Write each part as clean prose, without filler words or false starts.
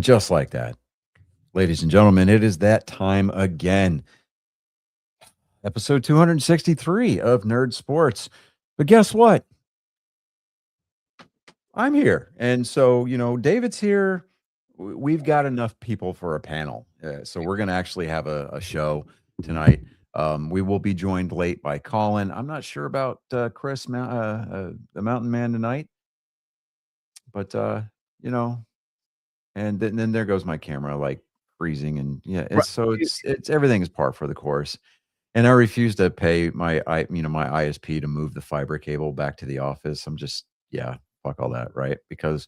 just like that, ladies and gentlemen, it is that time again. Episode 263 of Nerd Sports. But guess what? I'm here. And so, David's here. We've got enough people for a panel. So we're going to actually have a show tonight. We will be joined late by Colin. I'm not sure about Chris, the Mountain Man tonight. But, and then there goes my camera, like freezing. And yeah, it's everything is par for the course. And I refuse to pay my ISP to move the fiber cable back to the office. I'm just, fuck all that, right? Because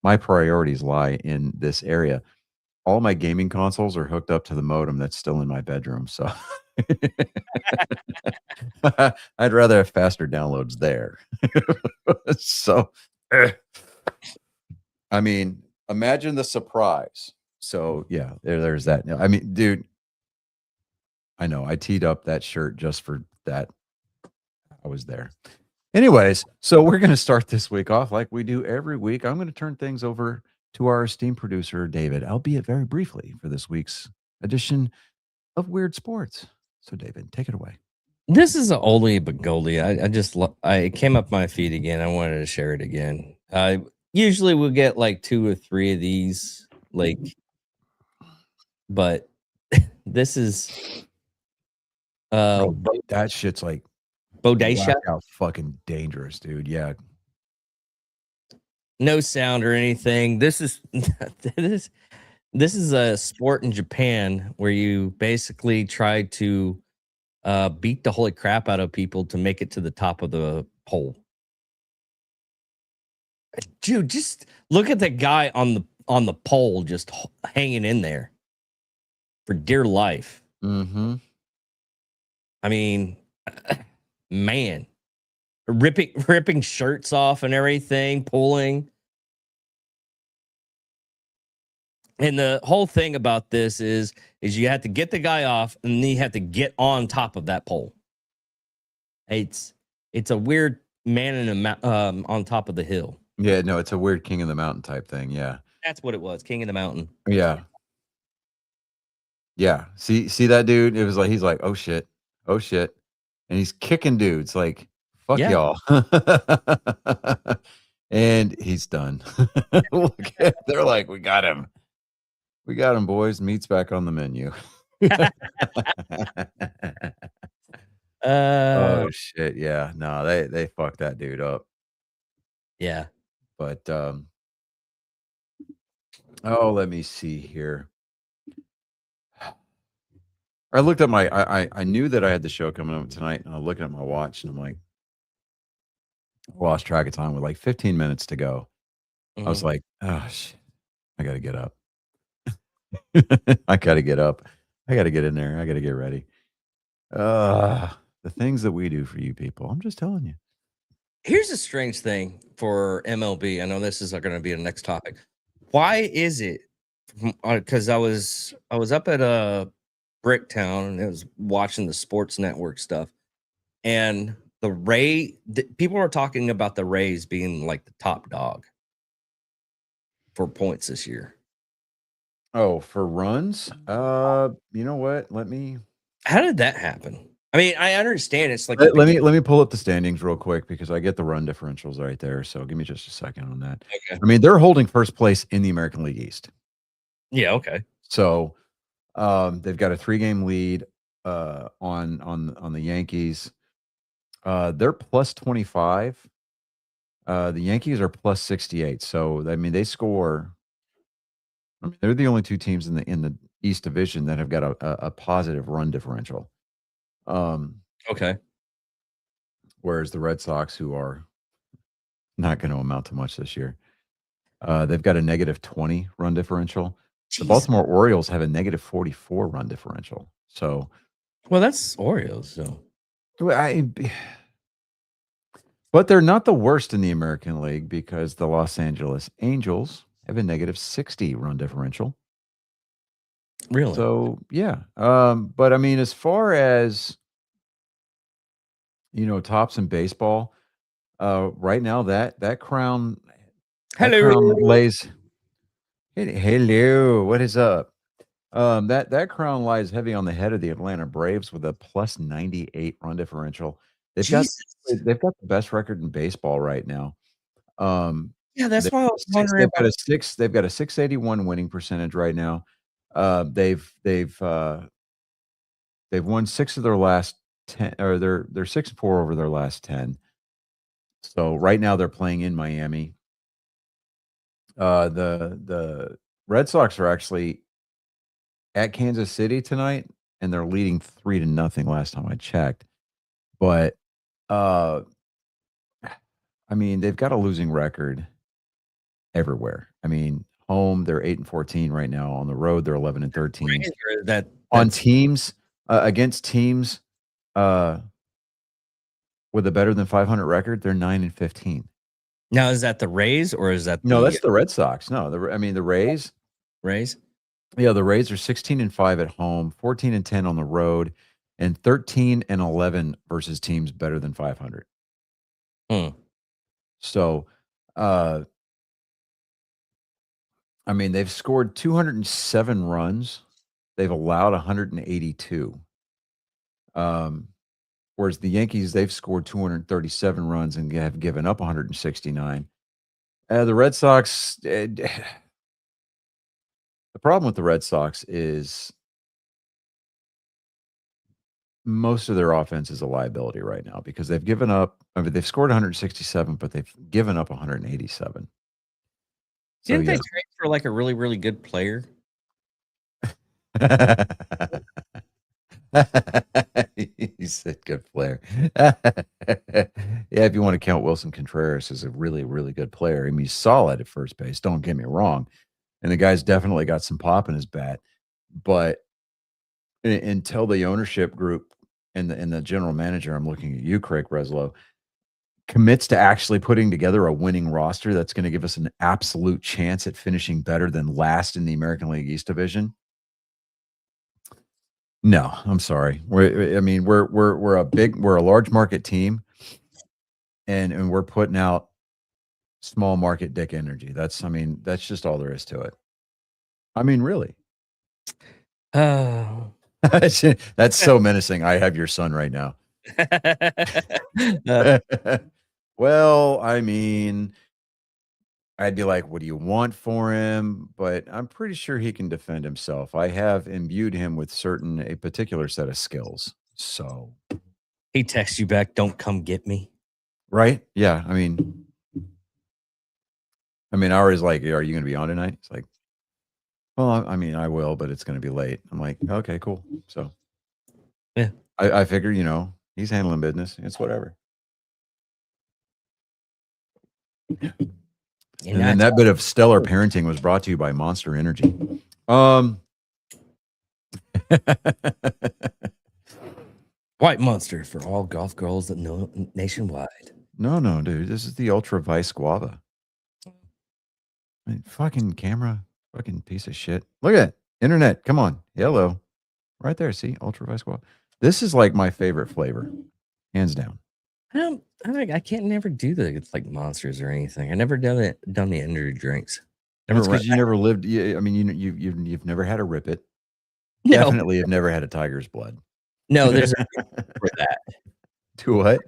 my priorities lie in this area. All my gaming consoles are hooked up to the modem that's still in my bedroom. So I'd rather have faster downloads there. So, I mean, imagine the surprise. So yeah, there's that. I mean, dude, I know I teed up that shirt just for that. I was there. Anyways, so we're going to start this week off like we do every week. I'm going to turn things over to our esteemed producer, David, albeit very briefly, for this week's edition of Weird Sports. So, David, take it away. This is a oldie but goldie. I came up my feed again. I wanted to share it again. Usually we'll get like 2 or 3 of these, but this is that shit's like Bodacious. Fucking dangerous, dude. Yeah. No sound or anything. This is this is a sport in Japan where you basically try to beat the holy crap out of people to make it to the top of the pole. Dude, just look at the guy on the pole just hanging in there for dear life. Mm-hmm. I mean, man, ripping shirts off and everything, pulling. And the whole thing about this is you have to get the guy off and then you have to get on top of that pole. It's a weird man in on top of the hill. Yeah, no, it's a weird King of the Mountain type thing. Yeah, that's what it was, King of the Mountain. Yeah. Yeah. See that dude? It was like he's like, oh shit, and he's kicking dudes like, fuck y'all, and he's done. They're like, we got him, boys. Meat's back on the menu. Oh shit, yeah. No, they fucked that dude up. Yeah. But let me see here. I looked at I knew that I had the show coming up tonight, and I'm looking at my watch, and I'm like, I lost track of time with like 15 minutes to go. I was like, oh shit, I gotta get up. I gotta get up. I gotta get in there. I gotta get ready. The things that we do for you people. I'm just telling you. Here's a strange thing for MLB. I know this is going to be the next topic. Why is it? Because I was up at Bricktown and I was watching the Sports Network stuff, and people are talking about the Rays being like the top dog for points this year. Oh, for runs? You know what? How did that happen? I mean, I understand it's like let me pull up the standings real quick because I get the run differentials right there. So give me just a second on that. Okay. I mean, they're holding first place in the American League East. Yeah. Okay. So, they've got a 3-game lead on the Yankees. They're plus 25. The Yankees are plus 68. So I mean, they score. I mean, they're the only 2 teams in the East Division that have got a positive run differential. Okay. Whereas the Red Sox, who are not going to amount to much this year, they've got a negative 20 run differential. Jeez. The Baltimore Orioles have a negative 44 run differential. So, well, that's Orioles. So, but they're not the worst in the American League because the Los Angeles Angels have a negative 60 run differential. Really? So, yeah. But I mean, as far as tops in baseball, right now that crown lays Hello, what is up? That crown lies heavy on the head of the Atlanta Braves with a plus 98 run differential. They've got Jesus. they've got the best record in baseball right now. Yeah, They've that's why I got was wondering about. they've got a 681 winning percentage right now. They've won 6 of their last 10, or they're 6-4 over their last 10. So right now they're playing in Miami. The Red Sox are actually at Kansas City tonight, and they're leading 3-0 last time I checked. But, uh, I mean, they've got a losing record everywhere. I mean, home, they're 8-14 right now. On the road, they're 11-13. Rays or that On that's teams, against teams, uh, with a better than 500 record, they're 9-15. now is that the Rays or is that No, the that's the Red Sox. No, I mean, the Rays, Rays? yeah, the Rays are 16-5 at home, 14-10 on the road, and 13-11 versus teams better than 500. Hmm. So, uh, I mean, they've scored 207 runs. They've allowed 182. Um, whereas the Yankees, they've scored 237 runs and have given up 169. The Red Sox, the problem with the Red Sox is most of their offense is a liability right now because they've given up. I mean, they've scored 167, but they've given up 187. So Didn't they yeah. trade for like a really, really good player? He said good player. Yeah, if you want to count Wilson Contreras as a really, really good player. I mean, he's solid at first base, don't get me wrong. And the guy's definitely got some pop in his bat. But until the ownership group and the general manager, I'm looking at you, Craig Breslow, commits to actually putting together a winning roster that's going to give us an absolute chance at finishing better than last in the American League East division. No, I'm sorry. I mean, we're a large market team, and we're putting out small market dick energy. I mean, that's just all there is to it. I mean, really. Oh. That's so menacing. I have your son right now. Well, I mean, I'd be like, "What do you want for him?" But I'm pretty sure he can defend himself. I have imbued him with a particular set of skills. So, He texts you back, "Don't come get me." right? Yeah, I always like, "Are you gonna be on tonight?" It's like, "Well, I mean, I will, but it's gonna be late." I'm like, "Okay, cool." So, Yeah. I figure, he's handling business. It's whatever. And then that bit of stellar parenting was brought to you by Monster Energy. White Monster for all golf girls that know nationwide. No, dude. This is the Ultra Vice Guava. Fucking camera, fucking piece of shit. Look at it. Internet. Come on. Hello. Right there. See? Ultra Vice Guava. This is like my favorite flavor. Hands down. I can't never do the like monsters or anything. I never done the energy drinks. That's because you never lived. I mean, you've never had a Rip It. No, Definitely have never had a tiger's blood. no, there's a reason for that. To what?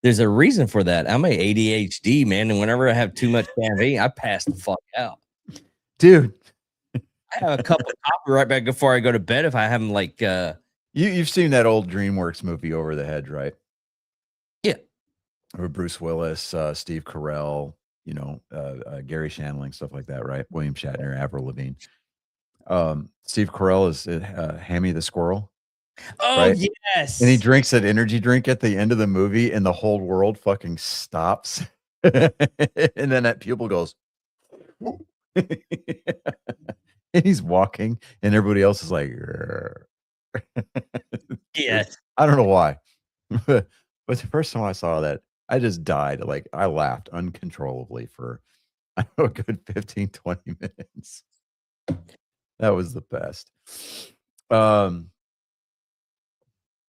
There's a reason for that. I'm a ADHD man, and whenever I have too much caffeine, I pass the fuck out. Dude. I have a cup of coffee right back before I go to bed if I haven't like You've seen that old DreamWorks movie Over the Hedge, right? Yeah. Or Bruce Willis, Steve Carell, Gary Shandling, stuff like that, right? William Shatner, Avril Lavigne. Steve Carell is Hammy the squirrel. Oh, right? yes. And he drinks that energy drink at the end of the movie, and the whole world fucking stops. And then that pupil goes, and he's walking, and everybody else is like, Yes. I don't know why. But the first time I saw that, I just died. Like, I laughed uncontrollably for a good 15, 20 minutes. That was the best.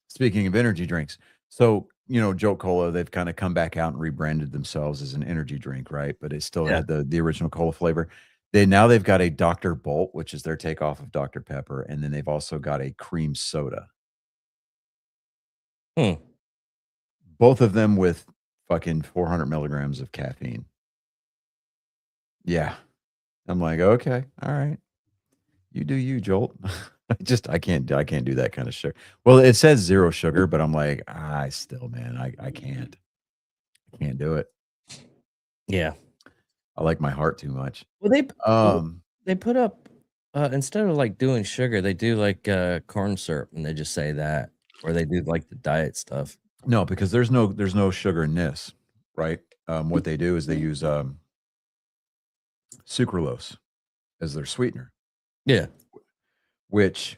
Speaking of energy drinks, so, Jolt Cola, they've kind of come back out and rebranded themselves as an energy drink, right? But it still had the original cola flavor. They've got a Dr. Bolt, which is their takeoff of Dr. Pepper, and then they've also got a cream soda. Hmm. Both of them with fucking 400 milligrams of caffeine. Yeah. I'm like, "Okay, all right. You do you, Jolt." I can't do that kind of sugar. Well, it says 0 sugar, but I'm like, "I still, man, I can't. I can't do it. Yeah. I like my heart too much." Well, well, Um, they put up instead of like doing sugar, they do like corn syrup, and they just say that, or they do like the diet stuff. no, because there's no sugar in this, right? What they do is they use, sucralose as their sweetener, Yeah. which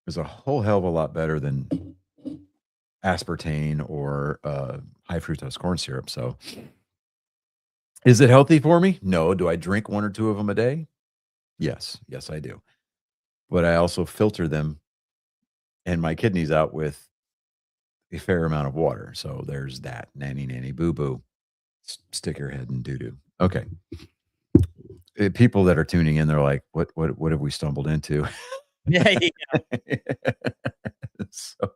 is a whole hell of a lot better than aspartame or, high fructose corn syrup, so is it healthy for me? No. Do I drink 1 or 2 of them a day? Yes. Yes, I do. But I also filter them and my kidneys out with a fair amount of water, so there's that. Nanny, nanny, boo, boo. Stick your head in doo doo. Okay. People that are tuning in, they're like, what have we stumbled into?" Yeah. Yeah. So,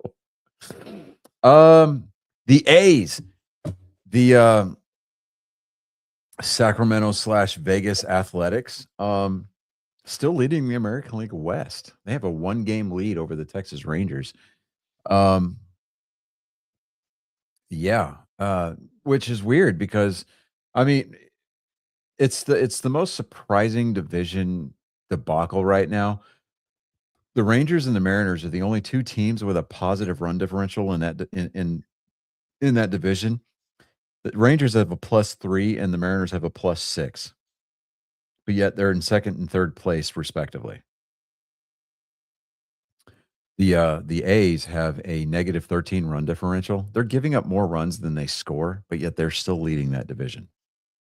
the A's, the, Sacramento/Vegas Athletics, still leading the American League West. They have a 1-game lead over the Texas Rangers. Um, yeah, which is weird because, I mean, it's the most surprising division debacle right now. The Rangers and the Mariners are the only 2 teams with a positive run differential in that di in that division. The Rangers have a +3 and the Mariners have a +6, but yet they're in 2nd and 3rd place respectively. The A's have a -13 run differential. They're giving up more runs than they score, but yet they're still leading that division.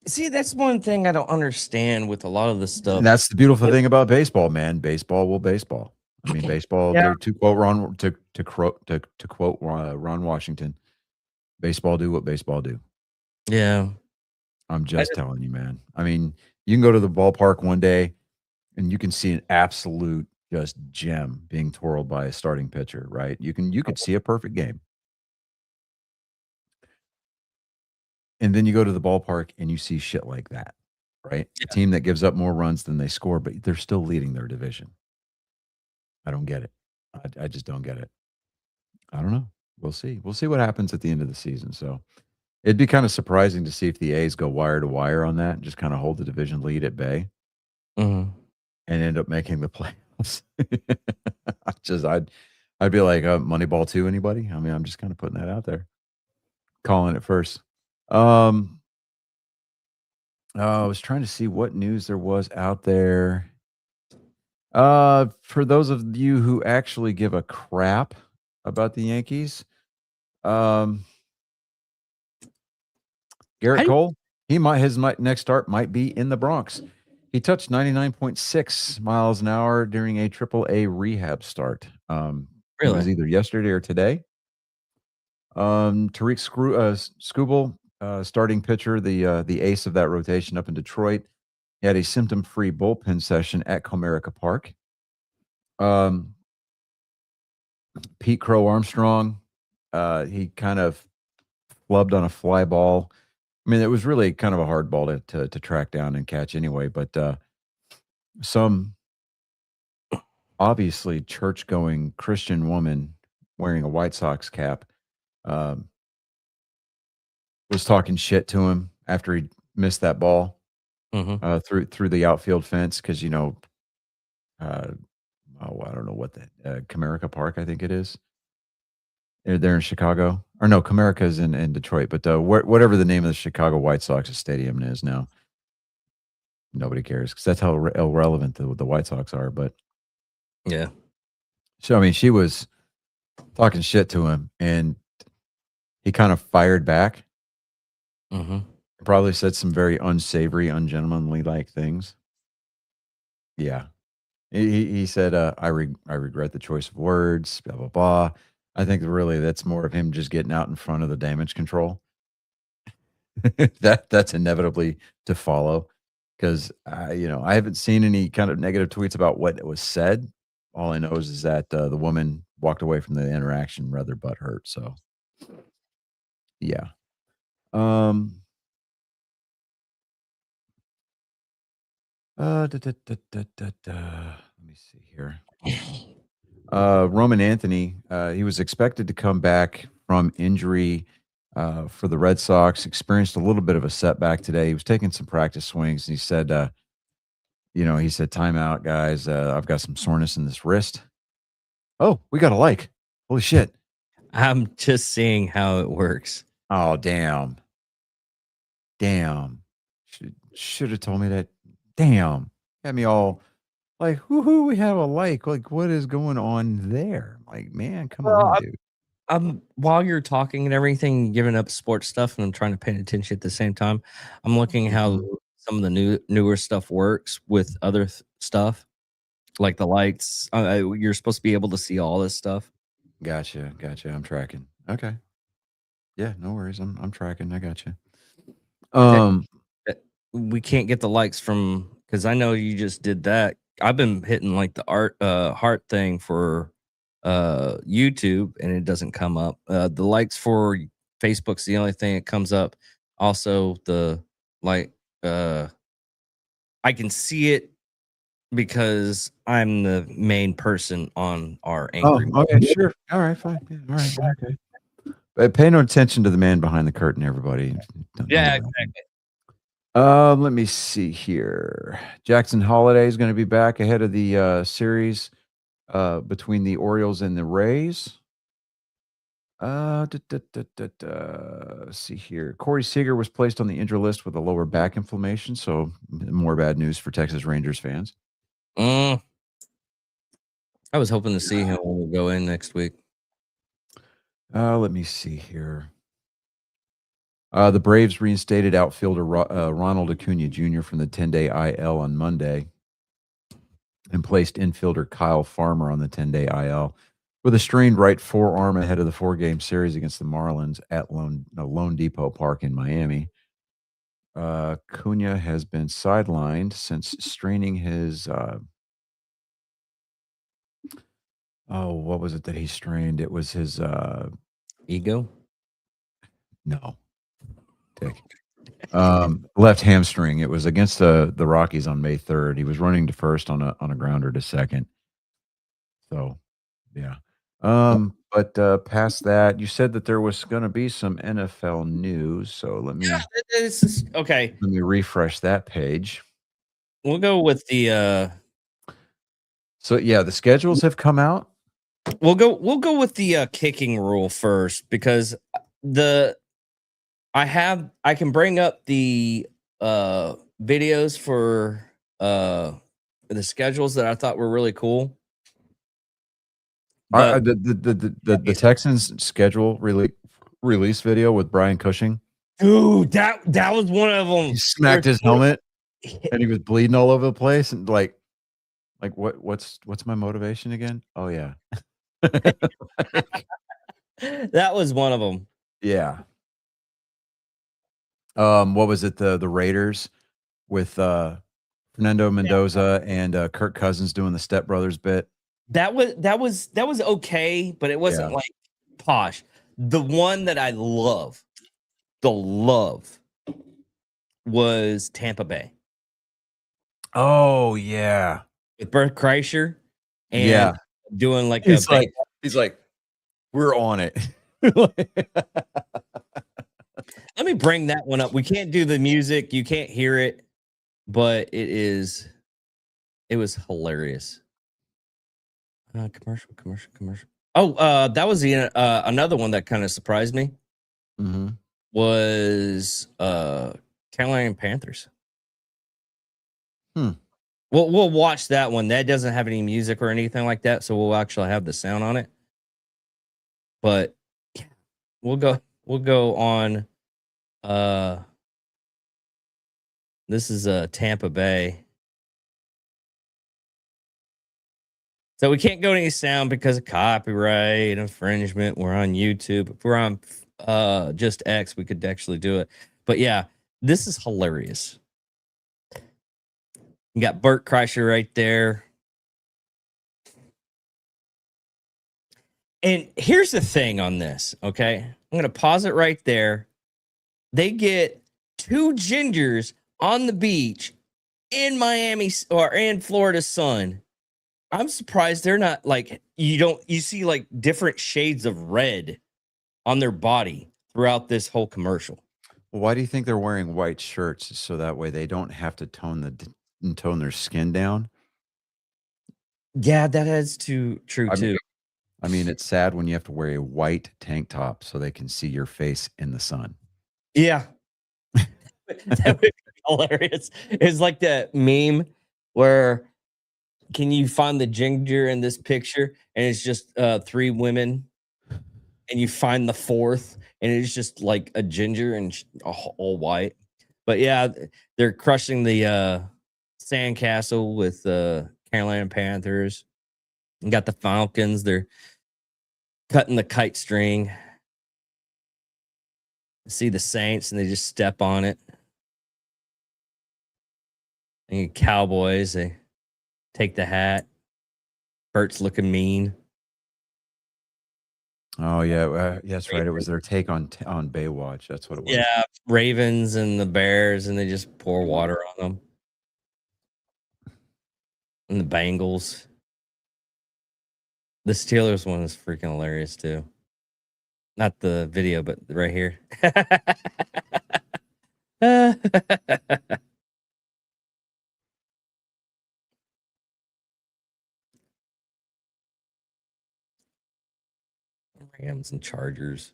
See, that's one thing I don't understand with a lot of this stuff. And that's the beautiful thing about baseball, man. Baseball will baseball. I mean, baseball Yeah. to quote Ron Washington, baseball do what baseball do. Yeah. I'm I just just, telling you, man. I mean, you can go to the ballpark one day and you can see an absolute just gem being twirled by a starting pitcher, right? You could see a perfect game. And then you go to the ballpark and you see shit like that, right? A yeah. team that gives up more runs than they score, but they're still leading their division. I don't get it. I just don't get it. I don't know. We'll see. We'll see what happens at the end of the season. So it'd be kind of surprising to see if the A's go wire to wire on that and just kind of hold the division lead at bay Mhm. and end up making the playoffs. I'd be like, Moneyball 2, anybody? I mean, I'm just kind of putting that out there, calling it first. Um, I was trying to see what news there was out there. For those of you who actually give a crap about the Yankees, um, How Garrett do you, Cole, next start might be in the Bronx. He touched 99.6 miles an hour during a triple A rehab start. It was really? either yesterday or today. Tariq Skubal, starting pitcher, the ace of that rotation up in Detroit, he had a symptom-free bullpen session at Comerica Park. Um, Pete Crow Armstrong, he kind of flubbed on a fly ball. I mean, it was really kind of a hard ball to track down and catch anyway, but, some obviously church-going Christian woman wearing a White Sox cap, um, was talking shit to him after he missed that ball, Mhm. through the outfield fence because, uh, oh, I don't know what that Comerica Park, I think it is. They're in Chicago. Or no, Comerica is in Detroit, but, whatever the name of the Chicago White Sox stadium is now, nobody cares because that's how irrelevant the White Sox are, but Yeah. so, I mean, she was talking shit to him, and he kind of fired back, Mhm. probably said some very unsavory, ungentlemanly-like things. Yeah. He said, I regret the choice of words, blah, blah, blah." I think really that's more of him just getting out in front of the damage control. That's inevitably to follow because I haven't seen any kind of negative tweets about what was said. All I know is that the woman walked away from the interaction rather butthurt. So yeah. Um. Let me see here. Roman Anthony, he was expected to come back from injury for the Red Sox. Experienced a little bit of a setback today. He was taking some practice swings, and he said, "Timeout, guys. I've got some soreness in this wrist." Oh, we got a like. Holy shit! I'm just seeing how it works. Oh, damn. Should have told me that. Damn, had me all like, whoo, we have a like. Like, what is going on there? Like, man, come on, dude. While you're talking and everything, giving up sports stuff, and I'm trying to pay attention at the same time, I'm looking how Mhm. some of the newer stuff works with other stuff, like the lights. You're supposed to be able to see all this stuff. Gotcha. I'm tracking. Okay. Yeah, no worries. I'm tracking. I got you. Okay. Um, We can't get the likes from because I know you just did that. I've been hitting like the heart thing for YouTube and it doesn't come up. The likes for Facebook's the only thing that comes up. Also the like I can see it because I'm the main person on our oh, angry. okay, sure. All right, fine. Yeah, all right, okay. But pay no attention to the man behind the curtain, everybody. Don't Yeah, worry. Let me see here. Jackson Holiday is going to be back ahead of the series between the Orioles and the Rays. Let's see here. Corey Seager was placed on the injury list with a lower back inflammation, so more bad news for Texas Rangers fans. I was hoping to see him when we go in next week. Let me see here. The Braves reinstated outfielder Ronald Acuna Jr. from the 10-day IL on Monday and placed infielder Kyle Farmer on the 10-day IL with a strained right forearm ahead of the 4-game series against the Marlins at Lone Depot Park in Miami. Cunha has been sidelined since straining his what was it that he strained? It was his Ego. no, Dick. Left hamstring. It was against the Rockies on May 3rd. He was running to first on a grounder to second. So, yeah. But past that, you said that there was going to be some NFL news. So let me This is okay. refresh that page. We'll go with the So yeah, the schedules have come out. we'll go with the kicking rule first because I can bring up the videos for the schedules that I thought were really cool. But The Texans schedule release video with Brian Cushing. dude, that was one of them. He smacked his helmet and he was bleeding all over the place and like what's my motivation again? Oh yeah. That was one of them. Yeah. What was it? The Raiders with Fernando Mendoza and Kirk Cousins doing the Step Brothers bit. That was okay, but it wasn't like posh. The one that I love was Tampa Bay. Oh yeah. With Bert Kreischer and doing like he's like, we're on it. Let me bring that one up. We can't do the music, you can't hear it, but it was hilarious. Commercial. Oh, that was the another one that kind of surprised me. Mm-hmm. Was Carolina Panthers. We'll watch that one. That doesn't have any music or anything like that, so we'll actually have the sound on it. But yeah, we'll go on. This is Tampa Bay. So we can't go to any sound because of copyright infringement. We're on YouTube. If we're on just X, we could actually do it. But yeah, this is hilarious. You got Bert Kreischer right there. And here's the thing on this, okay? I'm going to pause it right there. They get 2 gingers on the beach in Miami or in Florida sun. I'm surprised they're not like you see like different shades of red on their body throughout this whole commercial. Well, why do you think they're wearing white shirts so that way they don't have to tone their skin down? Yeah, that is true I mean, too. I mean, it's sad when you have to wear a white tank top so they can see your face in the sun. Yeah. That would be hilarious. It's like that meme where can you find the ginger in this picture? And it's just 3 women, and you find the 4th, and it's just like a ginger and all white. But yeah, they're crushing the sandcastle with Carolina Panthers. You got the Falcons. They're cutting the kite string. See the Saints, and they just step on it. And you Cowboys, they take the hat. Bert's looking mean. Oh yeah, that's right. It was their take on Baywatch. That's what it was. Yeah, Ravens and the Bears, and they just pour water on them. And the Bengals. The Steelers one is freaking hilarious too. Not the video, but right here. Rams and Chargers.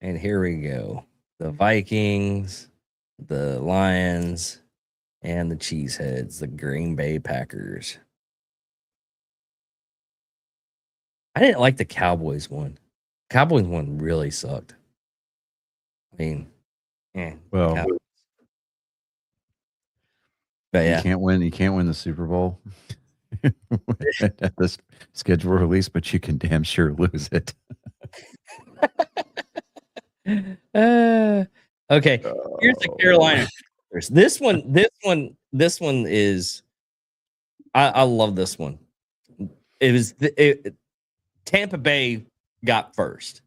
And here we go. The Vikings, the Lions, and the Cheeseheads, the Green Bay Packers. I didn't like the Cowboys one. Cowboys one really sucked. I mean, Well, Cowboys. But yeah, you can't win the Super Bowl at this schedule release, but you can damn sure lose it. okay. Here's the Carolina Panthers. This one is. I love this one. It was Tampa Bay got first.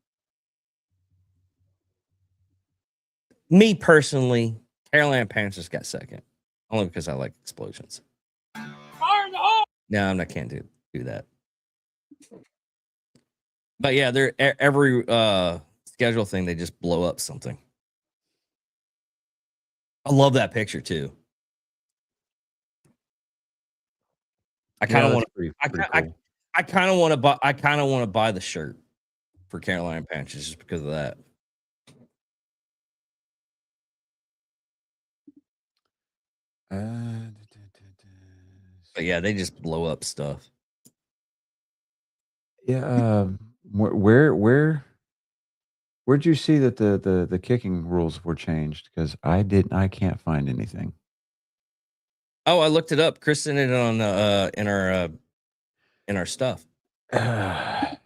Me personally, Carolina Panthers got second, only because I like explosions. No, I can't do that. But yeah, they're every schedule thing, they just blow up something. I love that picture too. I kind of want to. I kind of want to buy. I kind of want to buy the shirt for Carolina Panthers just because of that. But yeah, they just blow up stuff. Yeah. Where'd you see that the kicking rules were changed? Because I can't find anything. Oh, I looked it up. Chris sent it on in our stuff. Okay,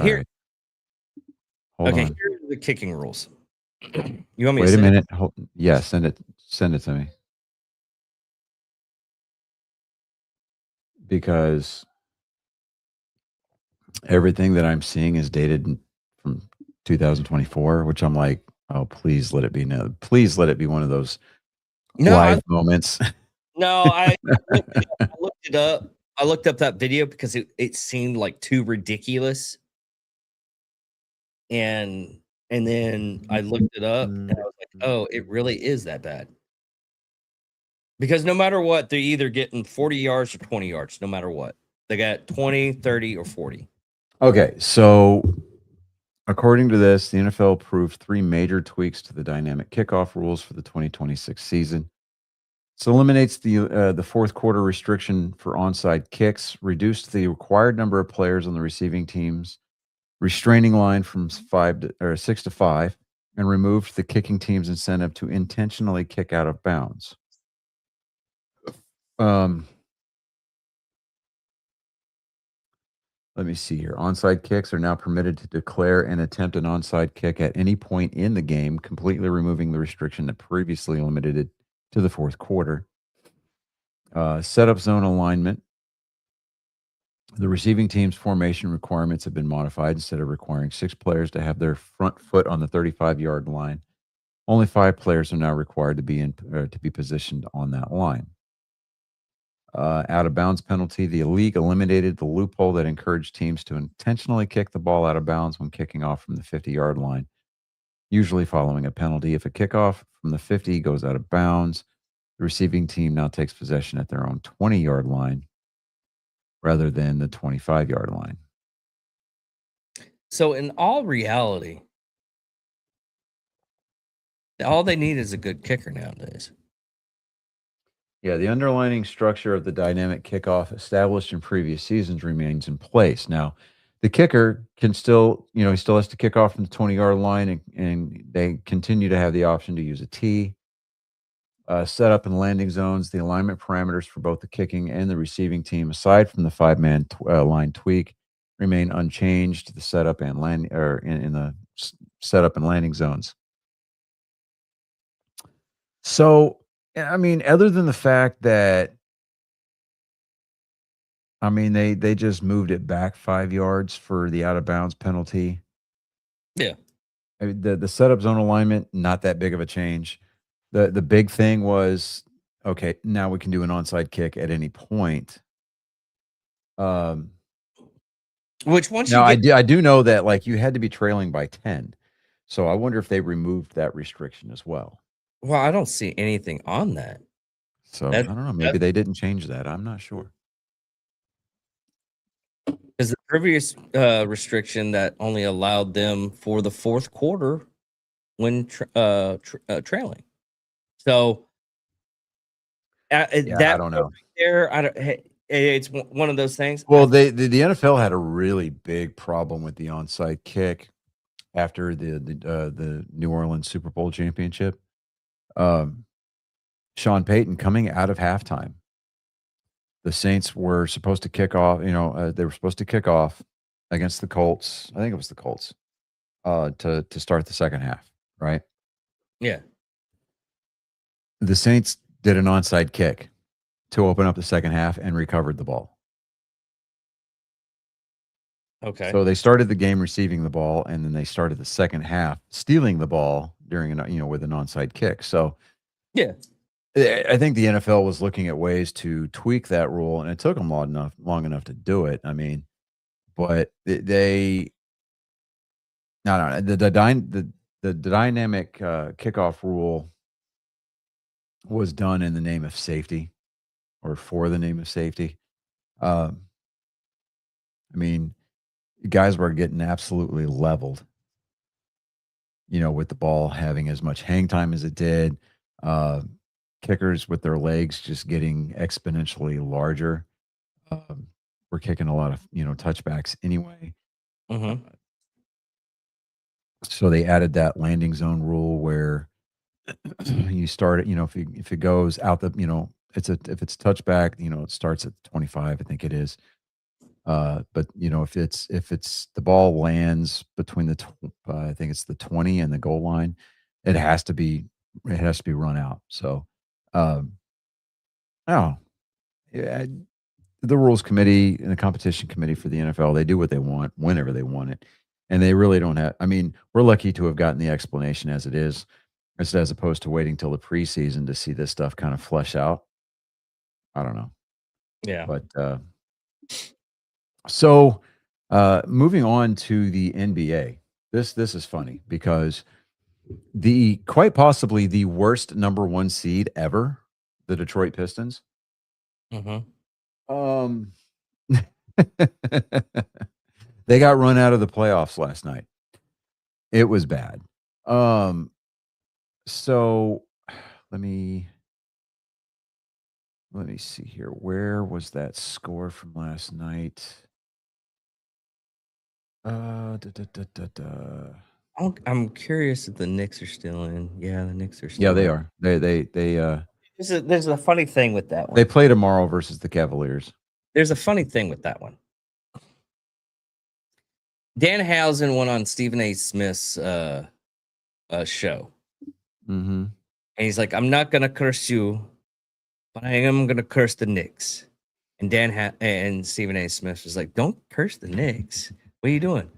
here. Right. Hold okay, on. here are the kicking rules. You want me Wait to a minute. Yeah, send it to me. Because everything that I'm seeing is dated from 2024, which I'm like, oh, please let it be no. Please let it be one of those live moments. No, I looked it up. I looked up that video because it seemed like too ridiculous. And then I looked it up and I was like, oh, it really is that bad. Because no matter what, they're either getting 40 yards or 20 yards, no matter what. They got 20, 30, or 40. Okay, so according to this, the NFL approved 3 major tweaks to the dynamic kickoff rules for the 2026 season. So eliminates the fourth quarter restriction for onside kicks, reduced the required number of players on the receiving team's restraining line from 6 to 5, and removed the kicking team's incentive to intentionally kick out of bounds. Let me see here. Onside kicks are now permitted to declare and attempt an onside kick at any point in the game, completely removing the restriction that previously limited it to the fourth quarter. Setup zone alignment. The receiving team's formation requirements have been modified. Instead of requiring 6 players to have their front foot on the 35-yard line, only 5 players are now required to be positioned on that line. Out of bounds penalty. The league eliminated the loophole that encouraged teams to intentionally kick the ball out of bounds when kicking off from the 50-yard line, usually following a penalty. If a kickoff from the 50 goes out of bounds, the receiving team now takes possession at their own 20-yard line rather than the 25-yard line. So in all reality, all they need is a good kicker nowadays. Yeah, the underlying structure of the dynamic kickoff established in previous seasons remains in place. Now, the kicker can still, he still has to kick off from the 20-yard line, and they continue to have the option to use a tee. Setup and landing zones, the alignment parameters for both the kicking and the receiving team, aside from the 5-man line tweak, remain unchanged. The setup and land, or in the setup and landing zones. So, I mean, other than the fact that, they just moved it back 5 yards for the out of bounds penalty. Yeah. I mean, the setup zone alignment, not that big of a change. The big thing was, okay, now we can do an onside kick at any point. Which once Now you get, I do know that, like, you had to be trailing by 10. So I wonder if they removed that restriction as well. well, I don't see anything on that. So I That- don't know. Maybe they didn't change that. I'm not sure. Because the previous restriction that only allowed them for the fourth quarter when trailing. So Yeah, that I don't know. there, it's one of those things. Well, the NFL had a really big problem with the onside kick after the New Orleans Super Bowl championship. Sean Payton coming out of halftime. The Saints were supposed to kick off. They were supposed to kick off against the Colts. I think it was the Colts to start the second half. Right? Yeah. The Saints did an onside kick to open up the second half and recovered the ball. Okay. So they started the game receiving the ball, and then they started the second half stealing the ball during with an onside kick. So yeah, I think the NFL was looking at ways to tweak that rule, and it took them long enough to do it. I mean, but the dynamic kickoff rule was done in the name of safety, or for the name of safety. I mean, guys were getting absolutely leveled, with the ball having as much hang time as it did. Kickers with their legs just getting exponentially larger. We're kicking a lot of, touchbacks anyway. Mm-hmm. So they added that landing zone rule where you start it, if it goes out the, if it's touchback, it starts at 25, I think it is. But if it's the ball lands between I think it's the 20 and the goal line, it has to be run out. So, yeah, the rules committee and the competition committee for the NFL, they do what they want whenever they want it, and they really don't have. I mean, we're lucky to have gotten the explanation as it is, as opposed to waiting till the preseason to see this stuff kind of flesh out. I don't know. Yeah. But so moving on to the NBA. This is funny because quite possibly the worst number 1 seed ever, the Detroit Pistons. Mm-hmm. They got run out of the playoffs last night. It was bad. So let me see here. Where was that score from last night? I'm curious if the Knicks are still in. Yeah, the Knicks are still Yeah, they in. are. They There's a funny thing with that one. they play tomorrow versus the Cavaliers. There's a funny thing with that one. Danhausen went on Stephen A. Smith's show, Mm-hmm. and he's like, "I'm not gonna curse you, but I am gonna curse the Knicks." And and Stephen A. Smith was like, "Don't curse the Knicks. What are you doing?"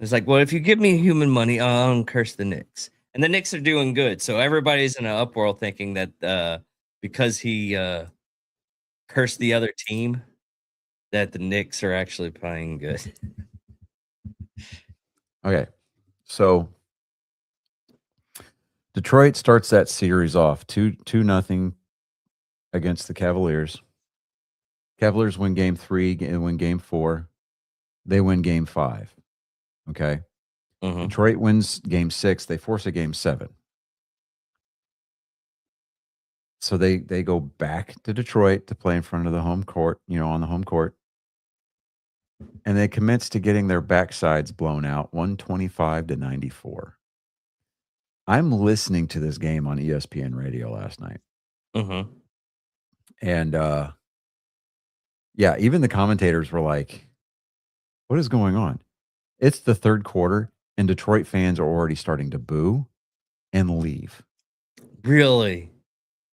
It's like, "Well, if you give me human money, I'll curse the Knicks." And the Knicks are doing good, so everybody's in an uproar thinking that because he cursed the other team, that the Knicks are actually playing good. Okay. So Detroit starts that series off 2-0 against the Cavaliers. Cavaliers win game 3 and win game 4. They win game 5. Okay. Mhm. Detroit wins game 6. They force a game 7. So they go back to Detroit to play in front of the home court, on the home court. And they commence to getting their backsides blown out 125-94. I'm listening to this game on ESPN radio last night. Mhm. And yeah, even the commentators were like, what is going on? It's the third quarter, and Detroit fans are already starting to boo and leave. Really?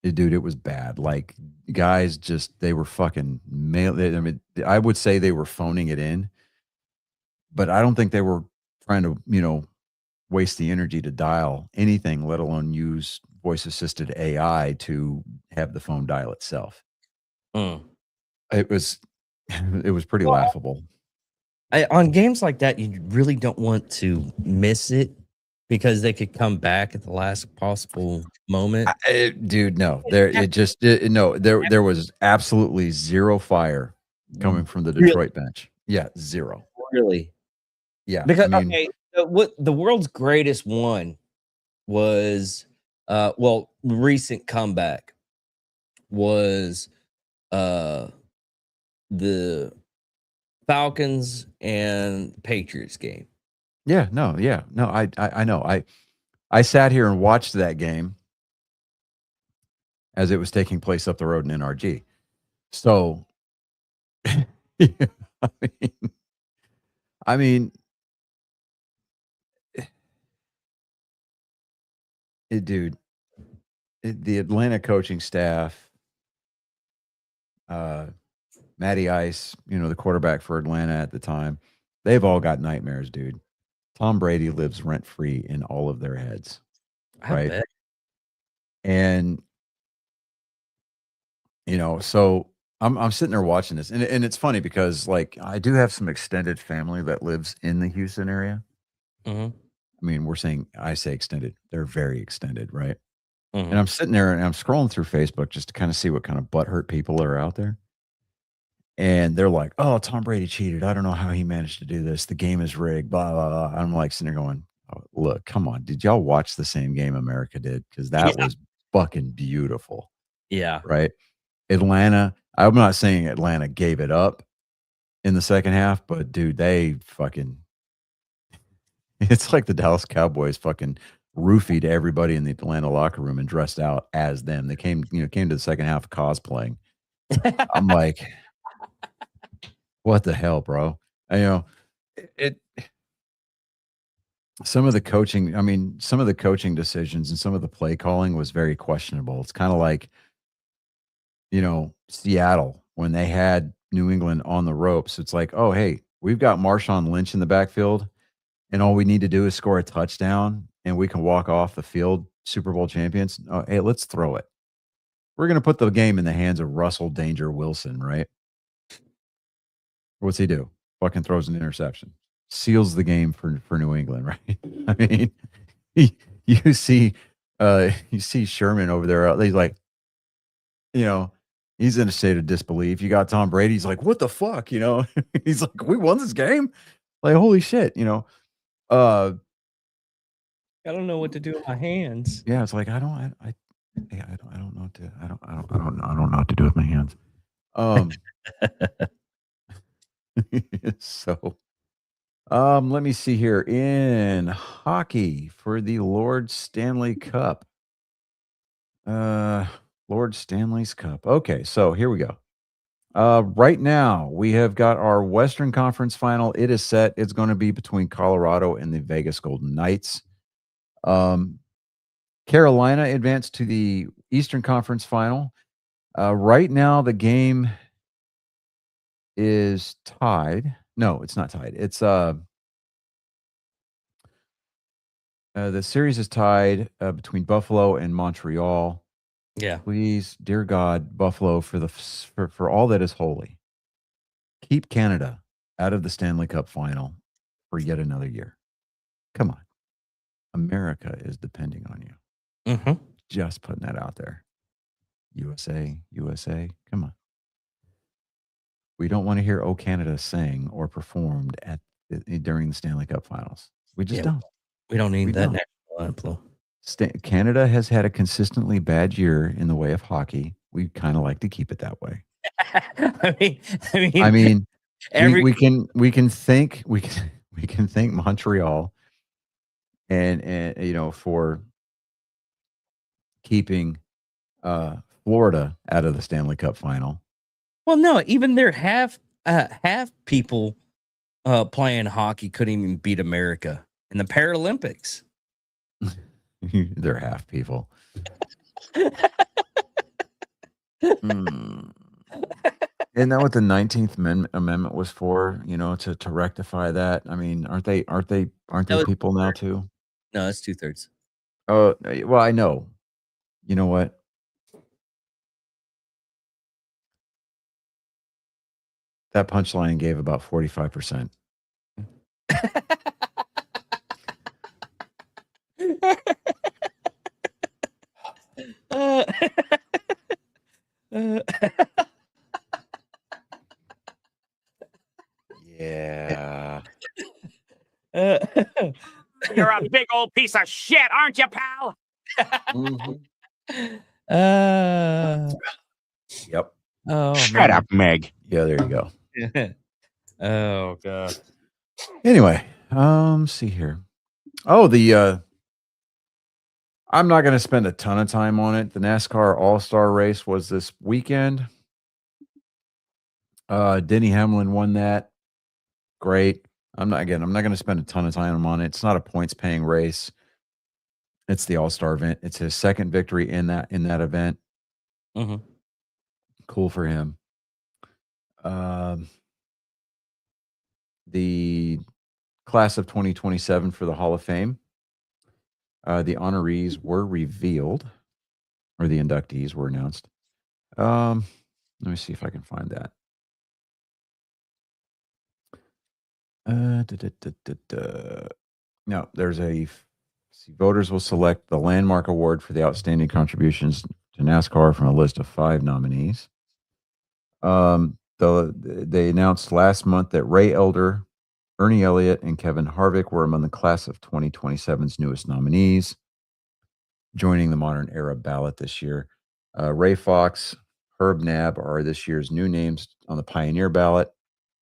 Dude, it was bad. Like, guys they were fucking I mean, I would say they were phoning it in, but I don't think they were trying to, waste the energy to dial anything, let alone use voice assisted AI to have the phone dial itself. Mm. It was it was pretty Well, laughable. on games like that, you really don't want to miss it because they could come back at the last possible moment. Dude, no. There was absolutely zero fire coming from the Really? Detroit bench. Yeah, zero. Really? Yeah, I Because mean, okay, what the world's greatest one was well, recent comeback was uh the Falcons and Patriots game. yeah, no, I know. I sat here and watched that game as it was taking place up the road in NRG. So, yeah, I mean, I mean, dude, the Atlanta coaching staff, uh, Matty Ice, the quarterback for Atlanta at the time, they've all got nightmares, dude. Tom Brady lives rent free in all of their heads, I right? bet. And so I'm sitting there watching this, and it's funny because like I do have some extended family that lives in the Houston area. Mhm. I mean, I say extended, they're very extended, right? And Mhm. I'm sitting there and I'm scrolling through Facebook just to kind of see what kind of butthurt people are out there. And they're like, "Oh, Tom Brady cheated. I don't know how he managed to do this. The game is rigged." Blah blah blah. I'm like sitting there going, oh, "Look, come on. Did y'all watch the same game America did? Because that Yeah. was fucking beautiful, Yeah. right?" Atlanta. I'm not saying Atlanta gave it up in the second half, but dude, they fucking. It's like the Dallas Cowboys fucking roofied everybody in the Atlanta locker room and dressed out as them. They came to the second half cosplaying. I'm like, what the hell, bro? And, it some of the coaching, I mean, some of the coaching decisions and some of the play calling was very questionable. It's kind of like, Seattle when they had New England on the ropes. It's like, oh, hey, we've got Marshawn Lynch in the backfield, and all we need to do is score a touchdown, and we can walk off the field Super Bowl champions. Oh, hey, let's throw it. We're going to put the game in the hands of Russell Danger Wilson, right? What's he do? Fucking throws an interception, seals the game for New England, right? I mean, you see, you see Sherman over there. He's like, you know, he's in a state of disbelief. You got Tom Brady. He's like, what the fuck? He's like, we won this game. Like, holy shit. Uh, I don't know what to do with my hands. yeah, it's like yeah, I don't know what to I don't know what to do with my hands. Um so let me see here in hockey for the Lord Stanley Cup. Uh Lord Stanley's Cup. Okay, so here we go. Right now, we have got our Western Conference final. It is set. It's going to be between Colorado and the Vegas Golden Knights. Carolina advanced to the Eastern Conference final. Right now, the game is tied. No, it's not tied. It's the series is tied between Buffalo and Montreal. Yeah. Please, dear God, Buffalo, for all that is holy, keep Canada out of the Stanley Cup final for yet another year. Come on. America is depending on you. Mm-hmm. Just putting that out there. USA, USA, come on. We don't want to hear "Oh Canada" sang or performed during the Stanley Cup Finals. We just don't. We don't need We that don't. national anthem. Canada has had a consistently bad year in the way of hockey. We kind of like to keep it that way. I mean, we can thank Montreal and for keeping Florida out of the Stanley Cup final. Well, no, even their half people playing hockey couldn't even beat America in the Paralympics. They're half people. Isn't that what the 19th Amendment was for? To rectify that. I mean, aren't they people now too? No, that's 2/3. Oh, well, I know. You know what? That punchline gave about 45%. Yeah. You're a big old piece of shit, aren't you, pal? Yep. Oh, Shut up, Meg. Yeah, there you go. Oh God. Anyway, see here. Oh, I'm not going to spend a ton of time on it. The NASCAR All-Star race was this weekend. Denny Hamlin won that. Great. I'm not going to spend a ton of time on it. It's not a points paying race. It's the All-Star event. It's his second victory in that event. Mm-hmm. Cool for him. The class of 2027 for the Hall of Fame. The honorees were revealed, or the inductees were announced. Let me see if I can find that. No, there's voters will select the Landmark Award for the outstanding contributions to NASCAR from a list of 5 nominees. They announced last month that Ray Elder, Ernie Elliott, and Kevin Harvick were among the class of 2027's newest nominees, joining the modern era ballot this year. Ray Fox, Herb Nabb are this year's new names on the Pioneer ballot,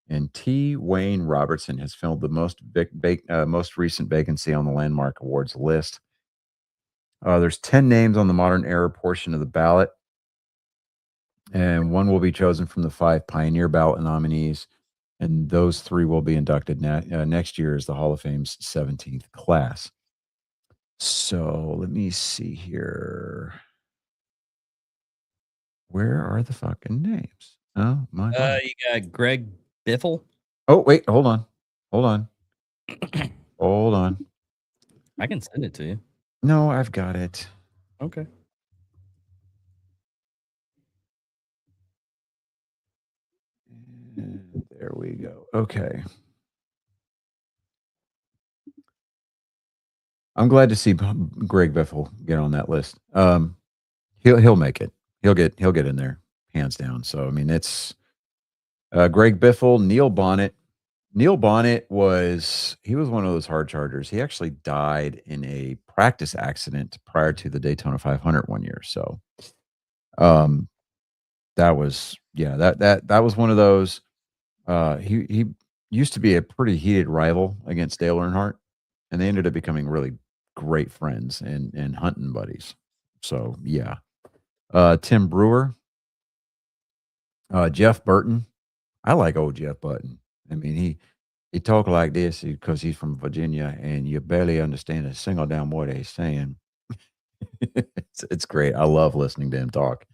and T. Wayne Robertson has filled the most recent vacancy on the Landmark Awards list. There's 10 names on the modern era portion of the ballot, and one will be chosen from the 5 Pioneer ballot nominees, and those 3 will be inducted next year as the Hall of Fame's 17th class. So let me see here. Where are the fucking names? Oh my God. You got Greg Biffle. Oh, wait, hold on. Hold on. I can send it to you. No, I've got it. Okay. There we go. Okay. I'm glad to see Greg Biffle get on that list. He'll make it. He'll get in there, hands down. So I mean, it's Greg Biffle, Neil Bonnet. Neil Bonnet was one of those hard chargers. He actually died in a practice accident prior to the Daytona 500 one year. So, that was that was one of those. He used to be a pretty heated rival against Dale Earnhardt, and they ended up becoming really great friends and hunting buddies. So yeah, Tim Brewer. Jeff Burton. I like old Jeff Burton. I mean, he talk like this because he's from Virginia, and you barely understand a single damn word he's saying. It's great. I love listening to him talk.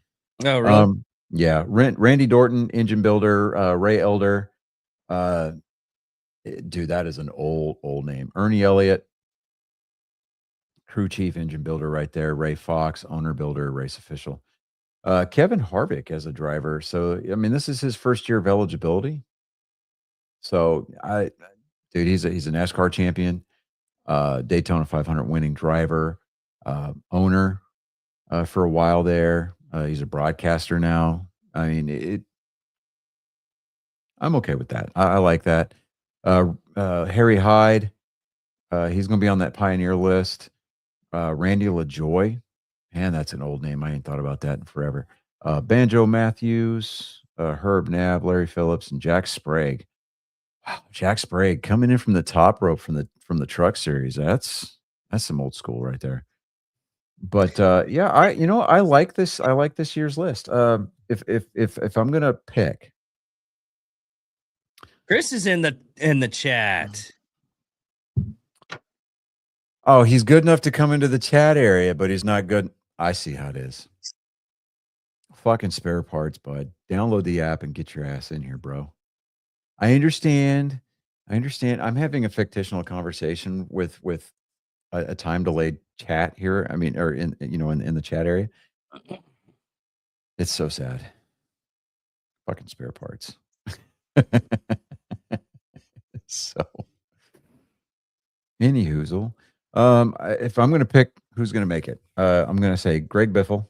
Oh, really? Yeah, Randy Dorton, engine builder, Ray Elder. Dude, that is an old name. Ernie Elliott, crew chief, engine builder, right there. Ray Fox, owner, builder, race official. Kevin Harvick as a driver. So I mean, this is his first year of eligibility. So dude, he's a NASCAR champion, Daytona 500 winning driver, owner for a while there. He's a broadcaster now. I mean, I'm okay with that. I like that. Harry Hyde, he's going to be on that Pioneer list. Randy LaJoy, man, that's an old name. I ain't thought about that in forever. Banjo Matthews, Herb Nab, Larry Phillips, and Jack Sprague. Wow, Jack Sprague coming in from the top rope from the Truck Series. That's some old school right there. But yeah, I like this. I like this year's list. If I'm gonna pick, Chris is in the chat. oh, he's good enough to come into the chat area, but he's not good. I see how it is. Fucking spare parts, bud. Download the app and get your ass in here, bro. I understand. I'm having a fictional conversation with a time delayed chat here. I mean, or in the chat area. It's so sad. Fucking spare parts. So, any hoozle. If I'm gonna pick who's gonna make it, I'm gonna say Greg Biffle.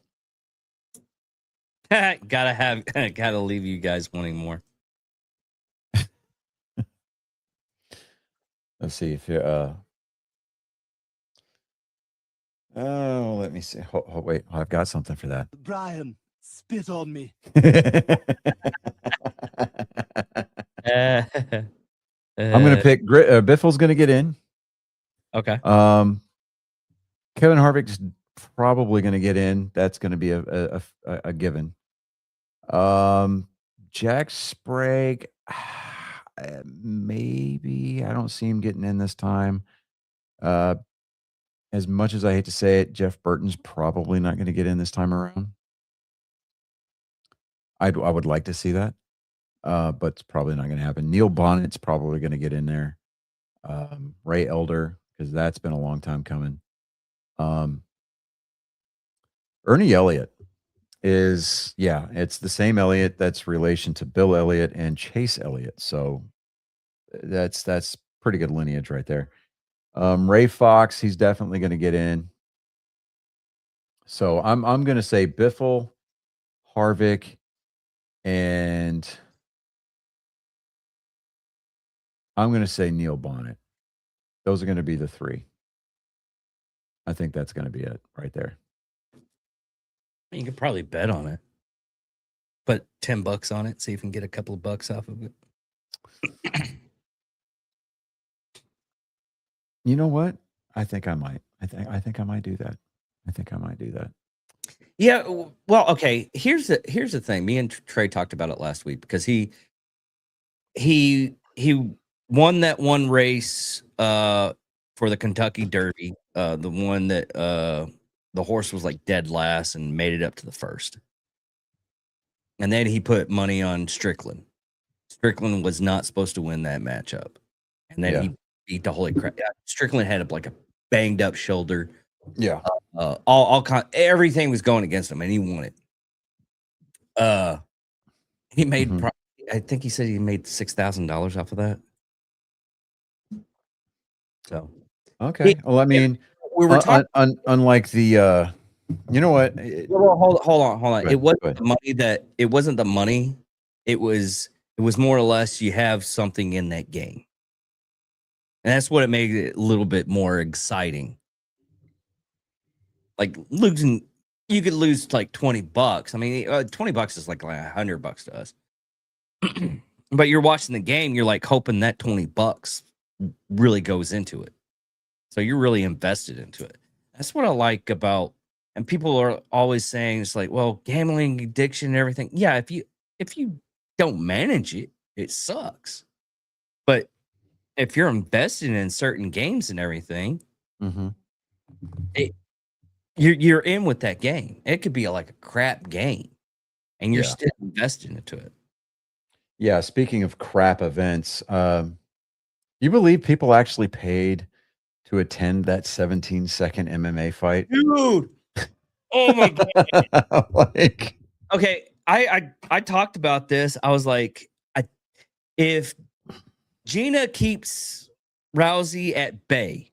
Gotta leave you guys wanting more. Let's see if you're. Oh, let me see. Wait, I've got something for that. Brian, spit on me. I'm gonna pick Biffle's gonna get in. Okay. Kevin Harvick's probably gonna get in. That's gonna be a given. Jack Sprague, maybe. I don't see him getting in this time. As much as I hate to say it, Jeff Burton's probably not going to get in this time around. I would like to see that, but it's probably not going to happen. Neil Bonnet's probably going to get in there. Ray Elder, because that's been a long time coming. Ernie Elliott is, yeah, it's the same Elliott that's relation to Bill Elliott and Chase Elliott. So that's pretty good lineage right there. Ray Fox, he's definitely going to get in. So I'm going to say Biffle, Harvick, and I'm going to say Neil Bonnet. Those are going to be the three. I think that's going to be it right there. You could probably bet on it. Put $10 on it, see if you can get a couple of bucks off of it. You know what? I think I might. I think I might do that. Yeah, well, okay. Here's the thing. Me and Trey talked about it last week because he won that one race for the Kentucky Derby, the one that the horse was like dead last and made it up to the first. And then he put money on Strickland. Strickland was not supposed to win that matchup. And then he beat the holy crap. Strickland had like a banged up shoulder. Yeah. Everything was going against him, and he won it. He made, I think he said he made $6,000 off of that. So, okay. Well, I mean, we were talking. Unlike the, you know what? Well, hold on. Ahead, It wasn't the money it wasn't the money. It was more or less you have something in that game, and that's what it made it a little bit more exciting. Like losing, you could lose like $20. I mean, $20 is like $100 to us. But you're watching the game, you're like hoping that $20 really goes into it. So you're really invested into it. That's what I like about, and people are always saying it's like, well, gambling addiction and everything. Yeah, if you don't manage it, it sucks. But if you're invested in certain games and everything, Mm-hmm. you're in with that game. It could be like a crap game, and you're Yeah. still invested into it. Yeah. Speaking of crap events, you believe people actually paid to attend that 17-second MMA fight? Dude. Oh my god. Like, Okay, I talked about this. I was like, if Gina keeps Rousey at bay,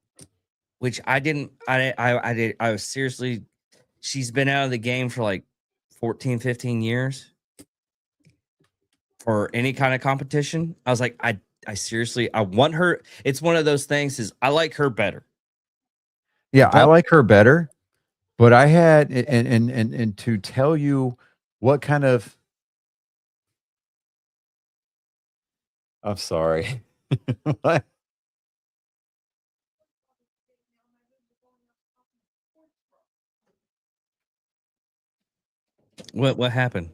which I didn't, I was seriously, she's been out of the game for like 14, 15 years for any kind of competition. I was like, I seriously, I want her. It's one of those things is I like her better. yeah, I But- like her better, but I had and to tell you what kind of I'm sorry. What? What happened?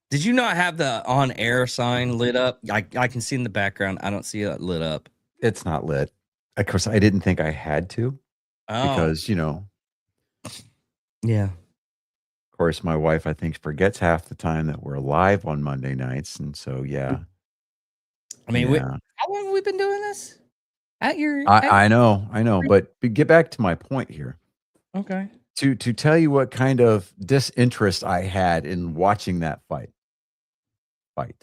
Did you not have the on air sign lit up? I can see in the background. I don't see it lit up. It's not lit. Of course, I didn't think I had to Oh, because, you know, yeah. of course, my wife, I think, forgets half the time that we're live on Monday nights. And so, yeah. I mean, yeah. how long have we been doing this? At your I know. But get back to my point here. okay. To tell you what kind of disinterest I had in watching that fight, right?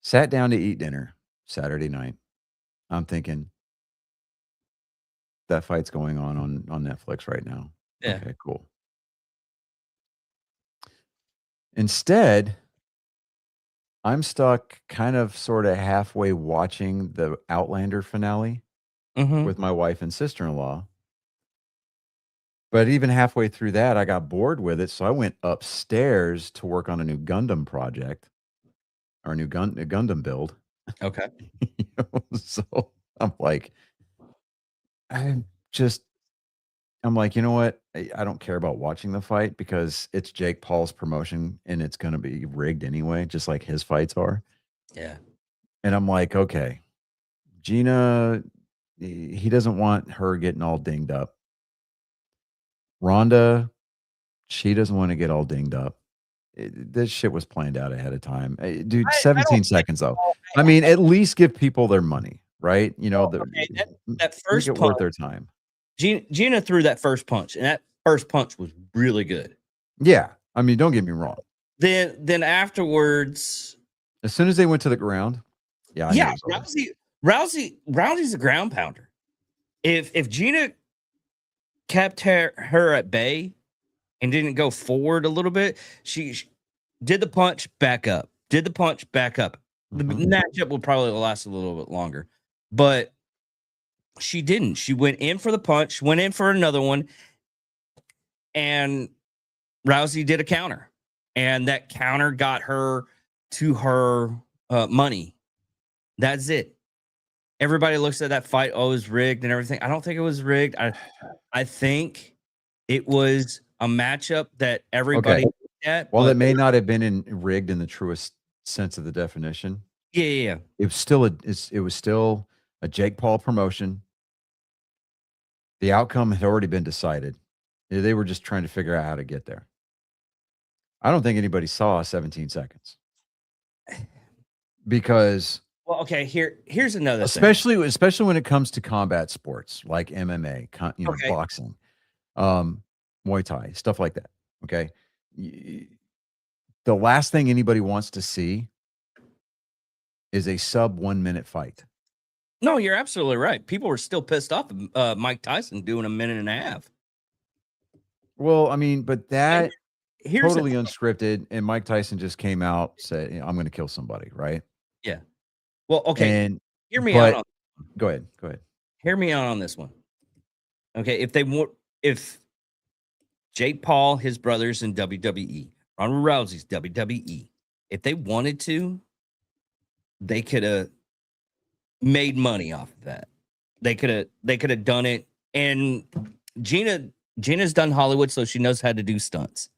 Sat down to eat dinner Saturday night. I'm thinking that fight's going on Netflix right now. Yeah. Okay, cool. Instead, I'm stuck kind of sort of halfway watching the Outlander finale Mm-hmm. with my wife and sister-in-law. But even halfway through that, I got bored with it, so I went upstairs to work on a new Gundam project or a new Gundam build. Okay. You know, so I'm like, I'm like, you know what? I don't care about watching the fight because it's Jake Paul's promotion and it's going to be rigged anyway, just like his fights are. Yeah. And I'm like, okay, Gina, he doesn't want her getting all dinged up. Rhonda, she doesn't want to get all dinged up. This shit was planned out ahead of time. Dude, 17 seconds though. I mean, at least give people their money, right? You know, okay, that make first it punch, worth their time. Gina threw that first punch, and that first punch was really good. Yeah. I mean, don't get me wrong. Then afterwards, As soon as they went to the ground, yeah, I knew yeah, it was over. Rousey's a ground pounder. If Gina kept her at bay and didn't go forward a little bit, she did the punch, back up, did the punch, back up. The Mhm. matchup would probably last a little bit longer, but she didn't. She went in for the punch, went in for another one, and Rousey did a counter, and that counter got her to her money. That's it. Everybody looks at that fight, oh, it was rigged and everything. I don't think it was rigged. I think it was a matchup that everybody looked at. While but it may not have been rigged in the truest sense of the definition, yeah. it was still a Jake Paul promotion. The outcome had already been decided. They were just trying to figure out how to get there. I don't think anybody saw 17 seconds because Well, okay. Here's another thing. especially when it comes to combat sports like MMA, Okay. boxing, Muay Thai, stuff like that. Okay. The last thing anybody wants to see is a sub 1 minute fight. No, you're absolutely right. People were still pissed off at Mike Tyson doing a minute and a half. Well, I mean, but that Here's totally unscripted, and Mike Tyson just came out, said, I'm going to kill somebody, right? well, okay. And Hear me but- out. go ahead. Hear me out on this one. Okay, if Jake Paul, his brothers in WWE, Ronda Rousey's WWE, if they wanted to, they could have made money off of that. They could have done it. And Gina Gina's done Hollywood, so she knows how to do stunts.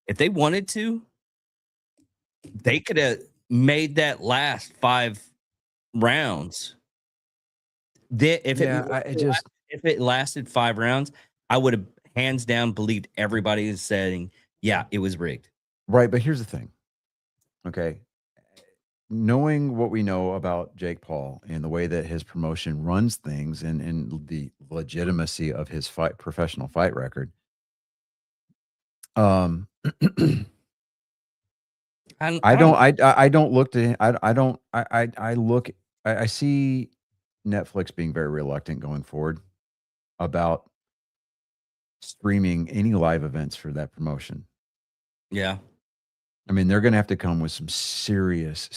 If they wanted to, they could have made that last 5 rounds. If it lasted 5 rounds, I would have hands down believed everybody is saying, yeah, it was rigged. Right, but here's the thing. Okay. Knowing what we know about Jake Paul and the way that his promotion runs things and the legitimacy of his professional fight record, I don't look to I see Netflix being very reluctant going forward about streaming any live events for that promotion. Yeah. I mean, they're going to have to come with some serious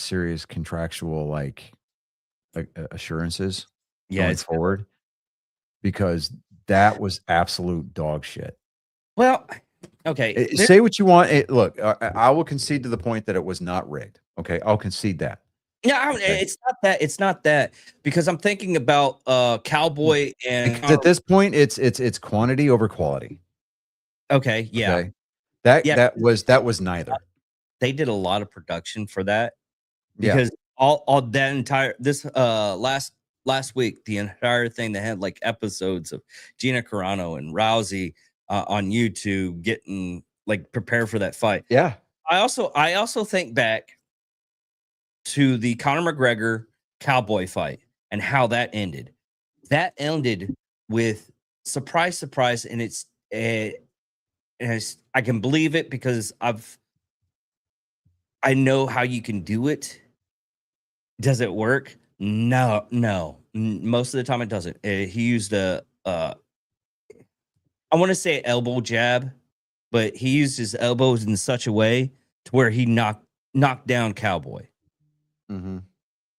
contractual assurances going forward, because that was absolute dog shit. Well, okay. Say what you want. Look, I will concede to the point that it was not rigged. Okay, I'll concede that. Yeah, it's not that. It's not that, because I'm thinking about Cowboy and because at this point, it's quantity over quality. Okay, yeah. Okay? That was neither. They did a lot of production for that, because all that entire last week, the entire thing, they had like episodes of Gina Carano and Rousey on YouTube getting like prepared for that fight. Yeah. I also think back to the Conor McGregor Cowboy fight and how that ended. That ended with surprise, and I can believe it because I know how you can do it. Does it work? No. Most of the time it doesn't. He used I want to say elbow jab, but he used his elbows in such a way to where he knocked down Cowboy. Mm-hmm.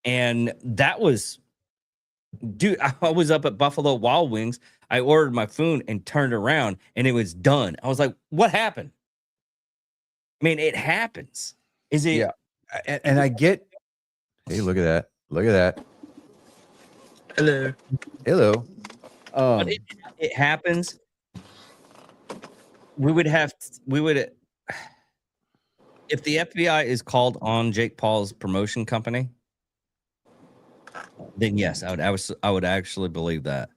And that was, dude, I was up at Buffalo Wild Wings. I ordered my food and turned around and it was done. I was like, what happened? I mean, it happens. Is it? Yeah. And I get, hey, look at that. Look at that. Hello. But it happens. We would, if the FBI is called on Jake Paul's promotion company, then yes, I would actually believe that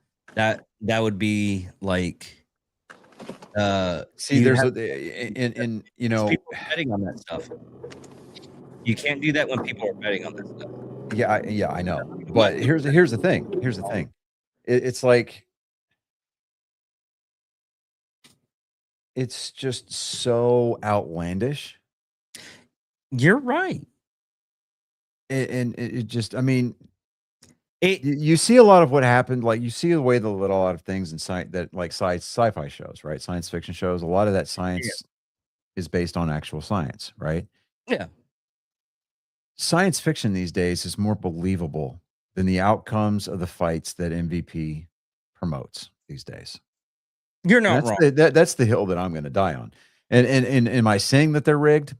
would be like, see, there's people are betting on that stuff. You can't do that when people are betting on that stuff. Yeah, I know. But here's the thing. It's like, it's just so outlandish. You're right. And it just, I mean, you see a lot of what happened. Like, you see the way they let a lot of things in sci-fi shows, right? Science fiction shows. A lot of that science is based on actual science, right? Yeah. Science fiction these days is more believable than the outcomes of the fights that MVP promotes these days. You're not wrong. That's the hill that I'm going to die on. And am I saying that they're rigged?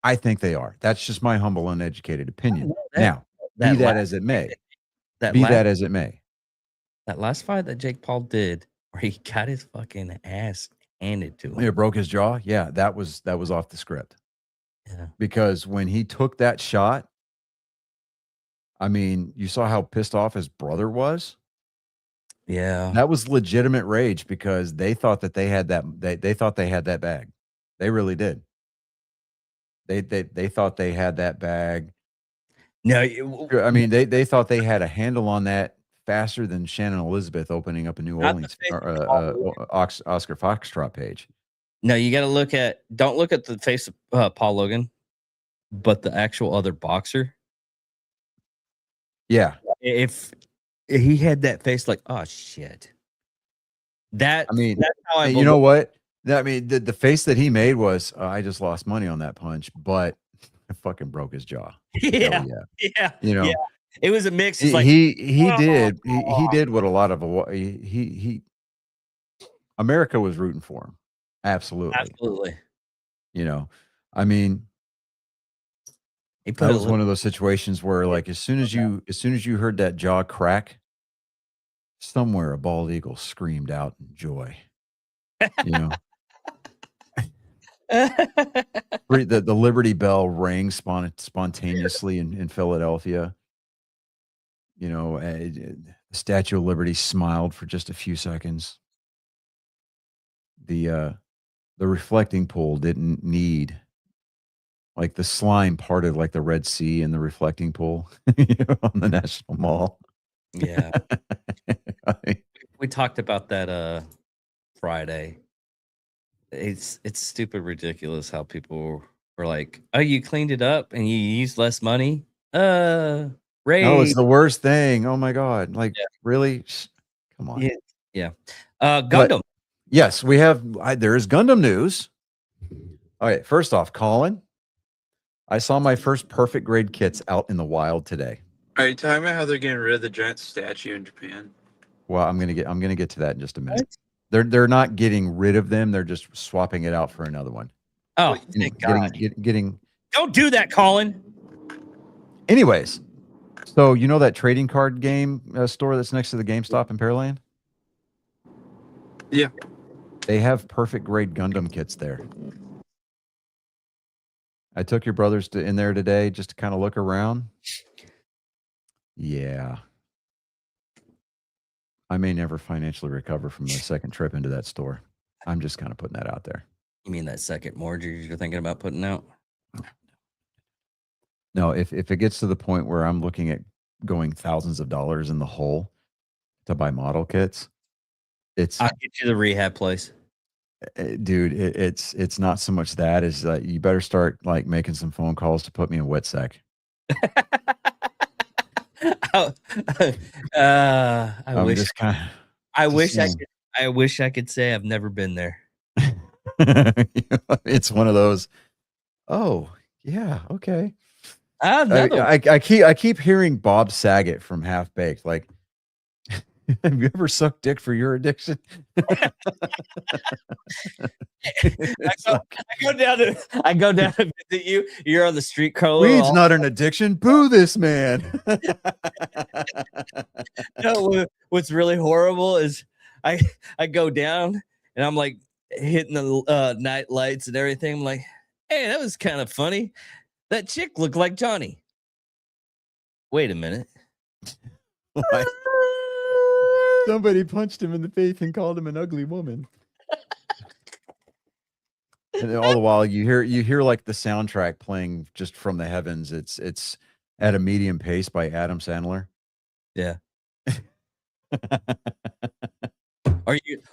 I think they are. That's just my humble, uneducated opinion. Now, be that as it may. That last fight that Jake Paul did, where he got his fucking ass handed to him. It broke his jaw. Yeah, that was off the script. Yeah. Because when he took that shot, I mean, you saw how pissed off his brother was. Yeah. That was legitimate rage, because they thought that they had that. They thought they had that bag. They really did. They thought they had that bag. No, I mean, they thought they had a handle on that faster than Shannon Elizabeth opening up a New Orleans Oscar Foxtrot page. No, you got to don't look at the face of Paul Logan, but the actual other boxer. Yeah. If he had that face like, oh shit. That's how you know what? I mean, the face that he made was, I just lost money on that punch, but it fucking broke his jaw. Yeah. You know, it was a mix. It's he did what a lot of America was rooting for him. Absolutely. You know, I mean, that was one of those situations where, like, as soon as you heard that jaw crack, somewhere a bald eagle screamed out in joy. You know, the Liberty Bell rang spontaneously in Philadelphia. You know, the Statue of Liberty smiled for just a few seconds. The reflecting pool didn't need, like, the slime parted like the Red Sea in the reflecting pool, on the National Mall. Yeah. I mean, We talked about that Friday. It's stupid ridiculous how people are like, "Oh, you cleaned it up and you used less money?" no, Raise. it's the worst thing. Oh my god! Like, Yeah. really? Come on. Yeah. Yeah. But Gundam. yes, we have. There is Gundam news. All right. First off, Colin, I saw my first perfect grade kits out in the wild today. Are you talking about how they're getting rid of the giant statue in Japan? Well, I'm gonna get to that in just a minute. They're not getting rid of them. They're just swapping it out for another one. Oh, You know, thank God. getting. Don't do that, Colin. Anyways, so you know that trading card game store that's next to the GameStop in Pearland? Yeah. They have perfect grade Gundam kits there. I took your brothers in there today just to kind of look around. Yeah. I may never financially recover from the second trip into that store. I'm just kind of putting that out there. You mean that second mortgage you're thinking about putting out? No, if it gets to the point where I'm looking at going thousands of dollars in the hole to buy model kits, it's I'll get you the rehab place. dude, it's not so much that as you better start like making some phone calls to put me in wet sec. I I'm wish just kind of. I just wish I saying. could I wish I could say I've never been there. It's one of those. Oh yeah, okay. Another one. I keep hearing Bob Saget from Half Baked. Like, have you ever sucked dick for your addiction? I go down to visit you. You're on the street corner. Weed's not an addiction. Boo this man. No, what's really horrible is I go down and I'm like hitting the night lights and everything. I'm like, hey, that was kind of funny. That chick looked like Johnny. Wait a minute. Why? Somebody punched him in the face and called him an ugly woman. And then all the while you hear like the soundtrack playing just from the heavens. It's at a medium pace by Adam Sandler. Yeah.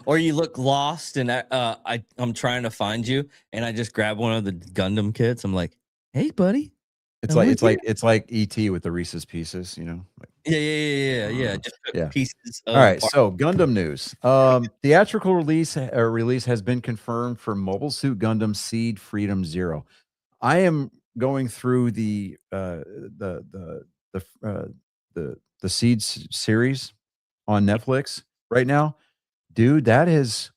Or you look lost and I'm trying to find you and I just grab one of the Gundam kits. I'm like, hey buddy. It's I'm like with it's like E.T. with the Reese's Pieces, you know. Like, Yeah. Just took Yeah. pieces of all right, so Gundam news. Theatrical release has been confirmed for Mobile Suit Gundam Seed Freedom Zero. I am going through the Seeds series on Netflix right now. Dude, that is,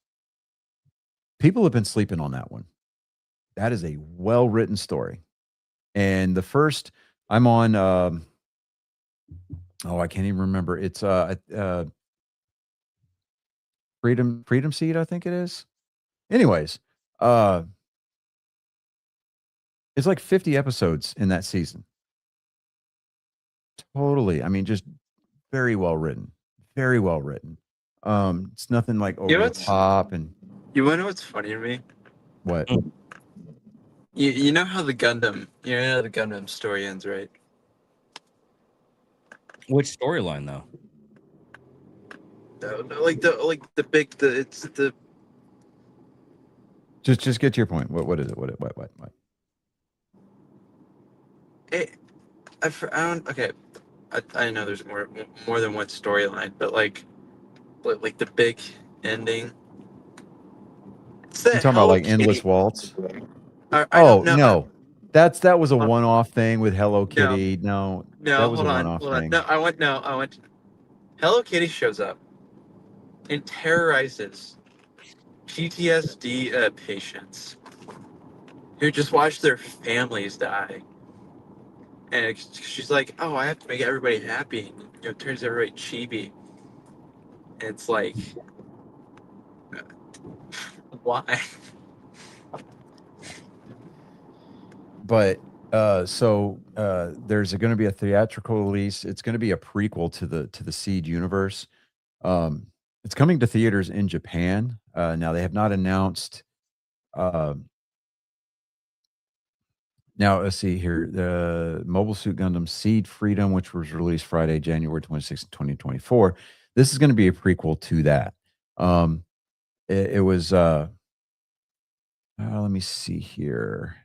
people have been sleeping on that one. That is a well-written story. And the first, I'm on I can't even remember. It's Freedom Seed, I think it is. Anyways, it's like 50 episodes in that season. Totally. I mean, just very well written. Very well written. It's nothing like over the what's- top and You want to know what's funny to me? what? You know how the Gundam story ends, right? Which storyline though? It's the Just get to your point. What is it? What? I don't. Okay, I know there's more than one storyline, but like the big ending. It's You talking about like Endless Waltz? Oh No. That was a one-off thing with Hello Kitty. No, No, that was hold a on, one-off hold on. thing. No, I went. Hello Kitty shows up and terrorizes PTSD patients who just watch their families die. And she's like, "Oh, I have to make everybody happy." And, turns everybody chibi. And it's like, Why? But there's going to be a theatrical release. It's going to be a prequel to the Seed universe. It's coming to theaters in Japan. Now they have not announced. Now let's see here. The Mobile Suit Gundam Seed Freedom, which was released Friday, January 26, 2024. This is going to be a prequel to that. It was. Let me see here.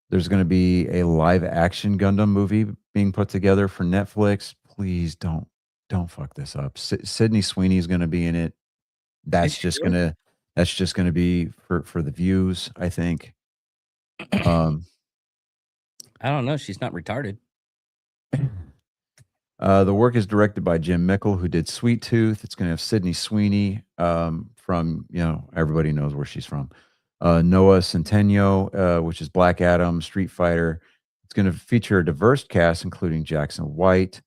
There's going to be a live action Gundam movie being put together for Netflix. Please don't fuck this up. Sydney Sweeney is going to be in it. That's just gonna be for the views, I think. I don't know. She's not retarded. The work is directed by Jim Mickle, who did Sweet Tooth. It's going to have Sydney Sweeney from, everybody knows where she's from. Noah Centineo, which is Black Adam, Street Fighter. It's going to feature a diverse cast, including Jackson White,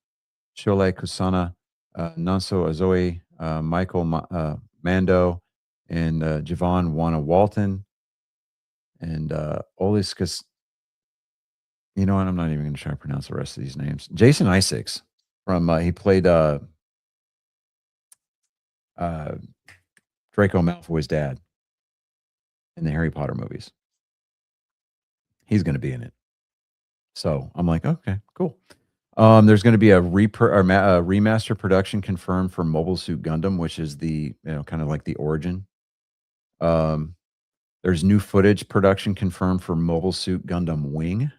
Shole Kusana, Nanso Azoe, Michael Mando, and Javon Wana Walton, and Oliskas. You know what? I'm not even going to try to pronounce the rest of these names. Jason Isaacs from he played Draco Malfoy's dad in the Harry Potter movies. He's going to be in it. So I'm like, okay, cool. There's going to be a remaster production confirmed for Mobile Suit Gundam, which is the kind of like the origin. There's new footage production confirmed for Mobile Suit Gundam Wing.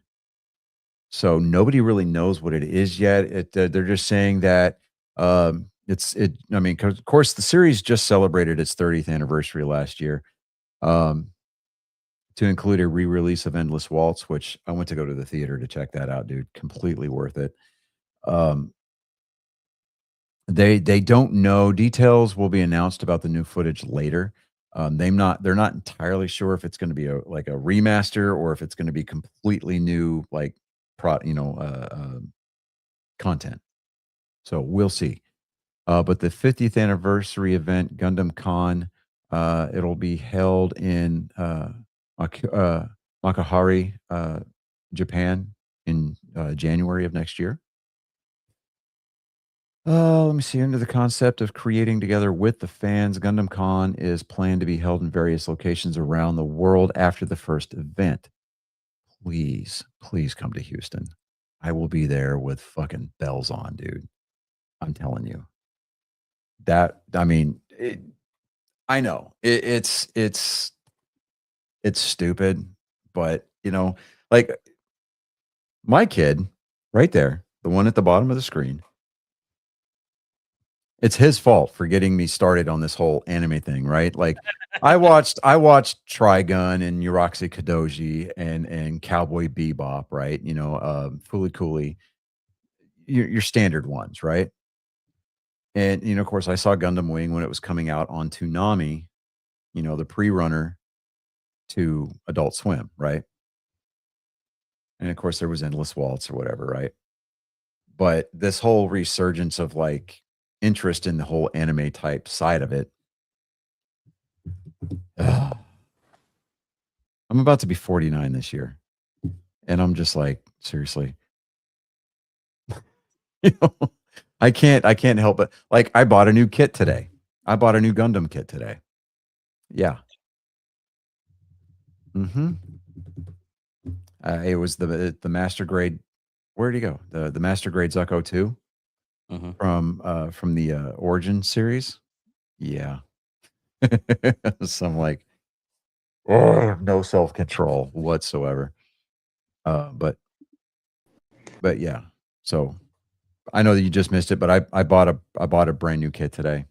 So nobody really knows what it is yet. They're just saying that I mean, of course, the series just celebrated its 30th anniversary last year. To include a re-release of Endless Waltz, which I went to go to the theater to check that out, dude. Completely worth it. They don't know. Details will be announced about the new footage later. They're not entirely sure if it's going to be a remaster or if it's going to be completely new, like content. So we'll see. But the 50th anniversary event, Gundam Con, it'll be held in Makuhari, Japan, in January of next year. Let me see. Under the concept of creating together with the fans, Gundam Con is planned to be held in various locations around the world after the first event. Please come to Houston. I will be there with fucking bells on, dude. I'm telling you. I know it's stupid, but like my kid right there, the one at the bottom of the screen, it's his fault for getting me started on this whole anime thing, right? Like I watched Trigun and Uraxi Kadoji and Cowboy Bebop, right? Fooly Cooly, your standard ones, right? And of course, I saw Gundam Wing when it was coming out on Toonami, the pre-runner to Adult Swim, right? And of course, there was Endless Waltz or whatever, right? But this whole resurgence of like interest in the whole anime type side of it. I'm about to be 49 this year, and I'm just like, seriously, I can't help it. Like, I bought a new kit today. I bought a new Gundam kit today. Yeah. It was the master grade. Where'd he go? The master grade Zucco 2 from the Origin series. Yeah. So I'm like, oh, no self-control whatsoever. But yeah. So I know that you just missed it, but I bought a brand new kit today.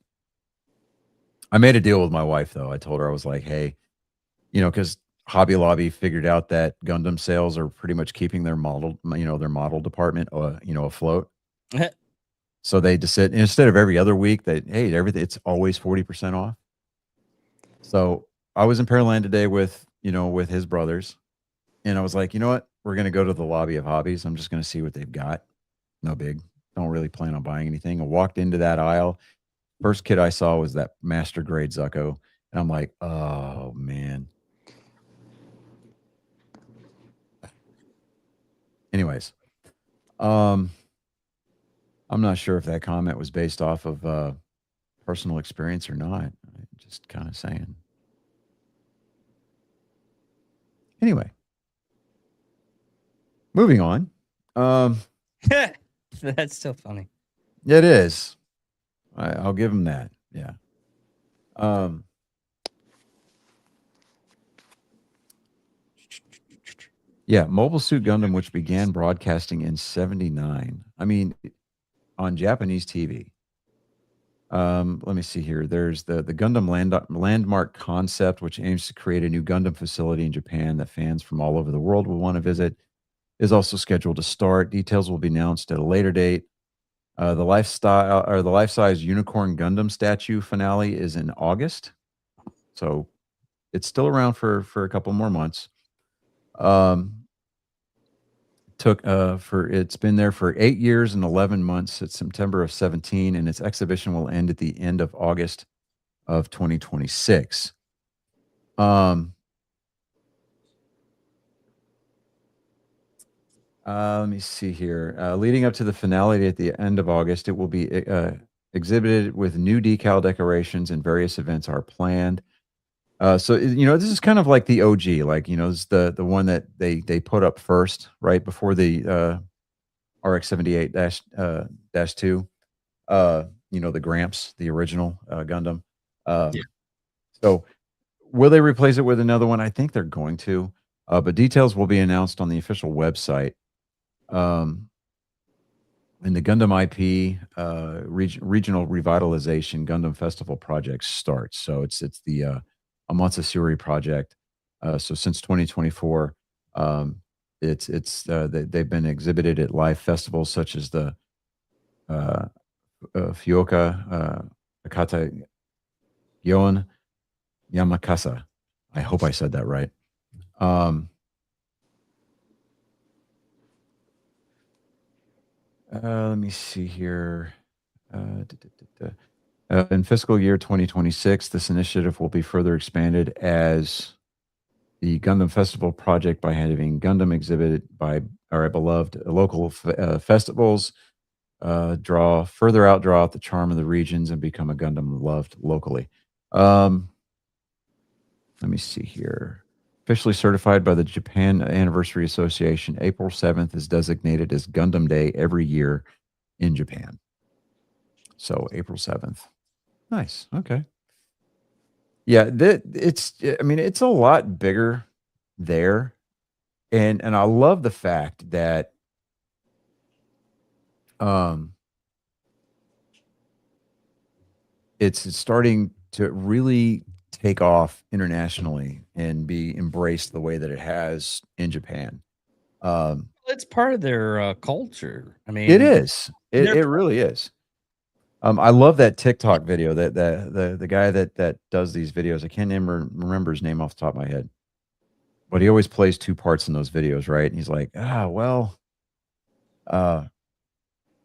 I made a deal with my wife though. I told her, I was like, hey, because Hobby Lobby figured out that Gundam sales are pretty much keeping their model department, afloat. So they just said, instead of every other week, everything, it's always 40% off. So I was in Pearland today with his brothers, and I was like, you know what? We're going to go to the lobby of hobbies. I'm just going to see what they've got. No big. Don't really plan on buying anything. I walked into that aisle. First kit I saw was that master grade Zucco. And I'm like, oh man. Anyways, I'm not sure if that comment was based off of personal experience or not. I'm just kind of saying. Anyway, moving on. That's still funny. It is. I'll give him that. Yeah. Yeah, Mobile Suit Gundam, which began broadcasting in '79. I mean, on Japanese TV. Let me see here. There's the Gundam Landmark concept, which aims to create a new Gundam facility in Japan that fans from all over the world will want to visit. Is also scheduled to start. Details will be announced at a later date. The lifestyle or the life-size Unicorn Gundam statue finale is in August, so it's still around for a couple more months. It's been there for 8 years and 11 months. It's September of 17, and its exhibition will end at the end of August of 2026. Let me see here. Leading up to the finale at the end of August, it will be exhibited with new decal decorations, and various events are planned. So this is kind of like the OG, like it's the one that they put up first, right before the RX-78 dash 2. The Gramps, the original Gundam. Yeah. So will they replace it with another one? I think they're going to, but details will be announced on the official website. And the Gundam IP regional revitalization Gundam Festival project starts. So it's the Amansasuri project. So since 2024, they've been exhibited at live festivals such as the Fukuoka Akata Yon Yamakasa. I hope I said that right. Let me see here. In fiscal year 2026, this initiative will be further expanded as the Gundam Festival project by having Gundam exhibited by our beloved local festivals, draw out the charm of the regions and become a Gundam loved locally. Let me see here. Officially certified by the Japan Anniversary Association, April 7th is designated as Gundam Day every year in Japan. So April 7th. Nice. Okay. Yeah, it's a lot bigger there. And I love the fact that it's starting to really take off internationally and be embraced the way that it has in Japan. It's part of their culture. I mean, It is. It they're really is. I love that TikTok video that the guy that does these videos. I can't remember his name off the top of my head, but he always plays two parts in those videos, right? And he's like,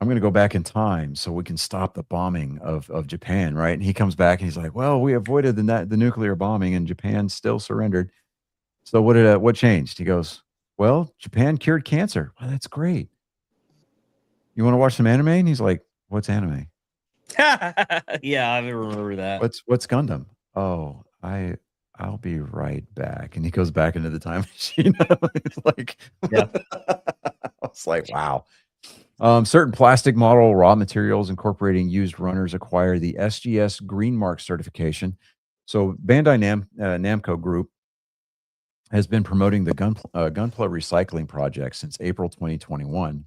I'm going to go back in time so we can stop the bombing of Japan, right? And he comes back and he's like, well, we avoided the nuclear bombing and Japan still surrendered. So what changed? He goes, well, Japan cured cancer. Well, that's great. You want to watch some anime? And he's like, what's anime? yeah, I remember that. What's Gundam? Oh, I'll be right back. And he goes back into the time machine. It's like, Yeah. I was like, wow. Certain plastic model raw materials incorporating used runners acquire the SGS Green Mark certification. So Bandai Namco Group has been promoting the Gunpla recycling project since April 2021.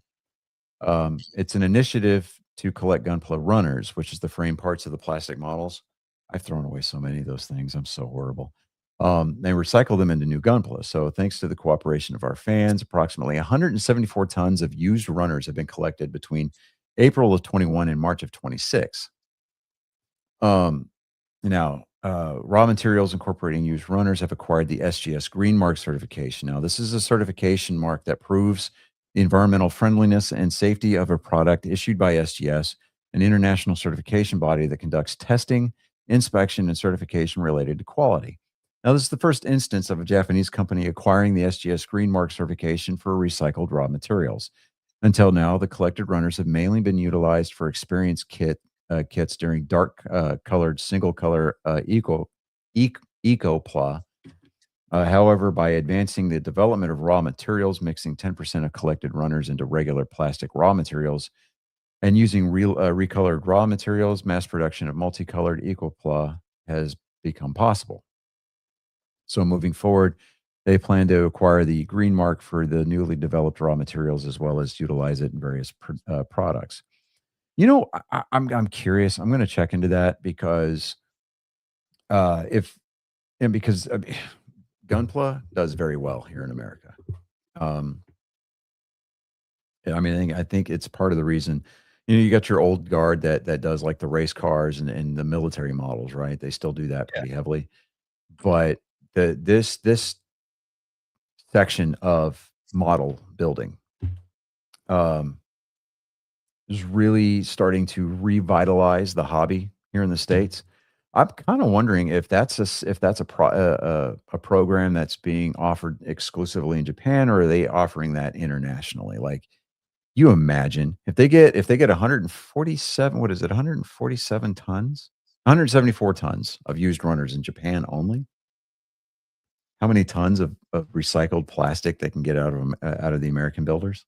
It's an initiative to collect Gunpla runners, which is the frame parts of the plastic models. I've thrown away so many of those things. I'm so horrible. They recycle them into new Gunpla. So thanks to the cooperation of our fans, approximately 174 tons of used runners have been collected between April of 21 and March of 26. Now, raw materials incorporating used runners have acquired the SGS Green Mark certification. Now, this is a certification mark that proves the environmental friendliness and safety of a product issued by SGS, an international certification body that conducts testing inspection, and certification related to quality. Now, this is the first instance of a Japanese company acquiring the SGS Green Mark certification for recycled raw materials. Until now, the collected runners have mainly been utilized for experience kits during dark colored single color EcoPla. However, by advancing the development of raw materials, mixing 10% of collected runners into regular plastic raw materials, and using recolored raw materials, mass production of multicolored EcoPla has become possible. So moving forward, they plan to acquire the green mark for the newly developed raw materials as well as utilize it in various products. You know, I'm curious. I'm going to check into that because if and because Gunpla does very well here in America. I mean, I think it's part of the reason. You know, you got your old guard that does like the race cars and the military models, right? They still do that Yeah. pretty heavily. But this section of model building is really starting to revitalize the hobby here in the States. I'm kind of wondering if that's a program that's being offered exclusively in Japan, or are they offering that internationally? Like, you imagine if they get 147, what is it? 147 tons, 174 tons of used runners in Japan only. How many tons of recycled plastic they can get out of the American builders?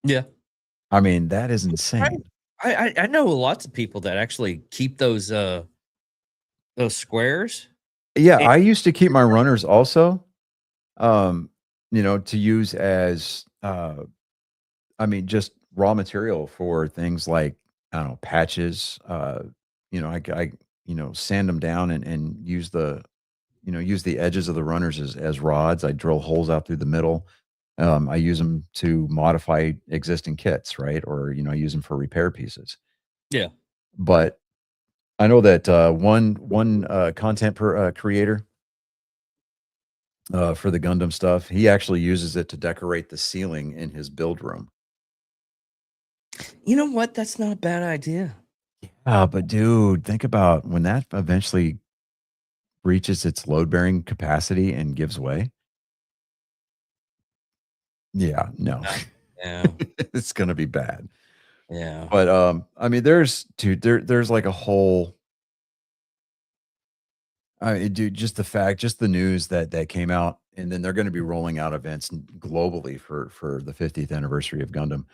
Yeah. I mean, that is insane. I know lots of people that actually keep those squares. Yeah, And- I used to keep my runners also, you know, to use as, I mean, just raw material for things like, I don't know, patches. You know, I you know, sand them down and use use the edges of the runners as rods. I drill holes out through the middle. I use them to modify existing kits, right? Or, you know, I use them for repair pieces. Yeah. But I know that one content creator for the Gundam stuff, he actually uses it to decorate the ceiling in his build room. You know what? That's not a bad idea. But dude, think about when that eventually reaches its load bearing capacity and gives way. Yeah, no, Yeah. it's gonna be bad. Yeah. But I mean, there's like a whole. Dude, just the news that came out, and then they're going to be rolling out events globally for the 50th anniversary of Gundam.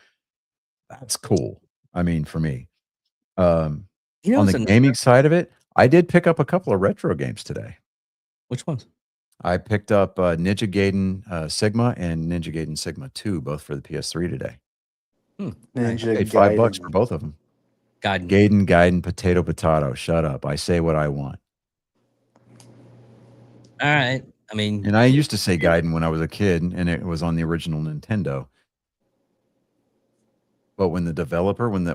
That's cool. I mean, for me, um, You know, on it's the another- gaming side of it, I did pick up a couple of retro games today. Which ones? I picked up Ninja Gaiden Sigma and Ninja Gaiden Sigma 2, both for the PS3 today. Nice. I paid $5 for both of them. Gaiden, potato. Shut up. I say what I want. All right. I mean, And I used to say Gaiden when I was a kid, and it was on the original Nintendo. But when the developer, when the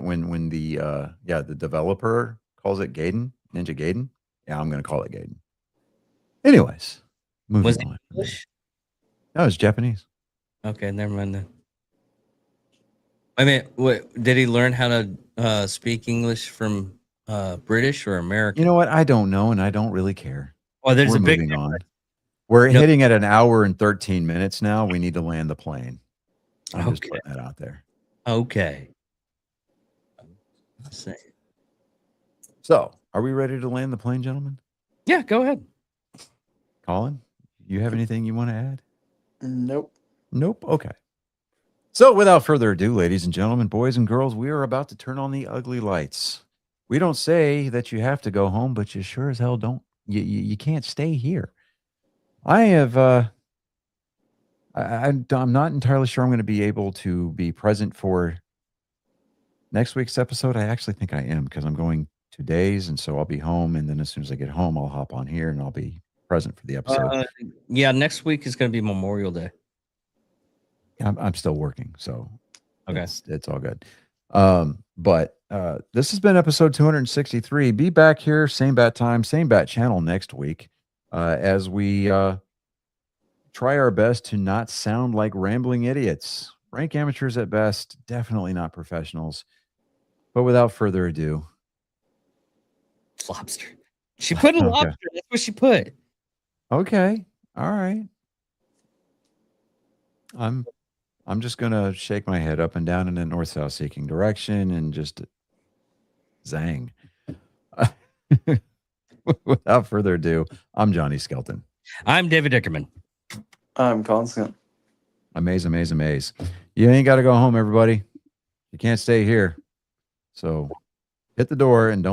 developer calls it Gaiden, Ninja Gaiden, yeah, I'm gonna call it Gaiden. Anyways, moving was it on. English? No, it's Japanese. Okay, never mind then. I mean, what did he learn how to speak English from British or American? You know what? I don't know, and I don't really care. Oh, there's We're a big moving on. We're Yep. hitting at an hour and 13 minutes now. We need to land the plane. I'm just Okay. putting that out there. Okay. Let's see. So, are we ready to land the plane, gentlemen? Yeah, go ahead. Colin, you have anything you want to add? Nope. Nope. Okay. So, without further ado, ladies and gentlemen, boys and girls, we are about to turn on the ugly lights. We don't say that you have to go home, but you sure as hell don't. You can't stay here. I have. I'm not entirely sure I'm going to be able to be present for next week's episode. I actually think I am, because I'm going 2 days, and so I'll be home, and then as soon as I get home, I'll hop on here and I'll be present for the episode. Yeah, next week is going to be Memorial Day. I'm still working, so Okay. it's all good. But this has been episode 263. Be back here, same bat time, same bat channel next week, as we try our best to not sound like rambling idiots. Rank amateurs at best, definitely not professionals. But without further ado, Lobster. She put a Okay. lobster. That's what she put. Okay. All right. I'm just gonna shake my head up and down in a north-south seeking direction and just zang. Without further ado, I'm Johnny Skelton. I'm David Dickerman. I'm constant. Amaze. You ain't got to go home, everybody. You can't stay here. So hit the door and don't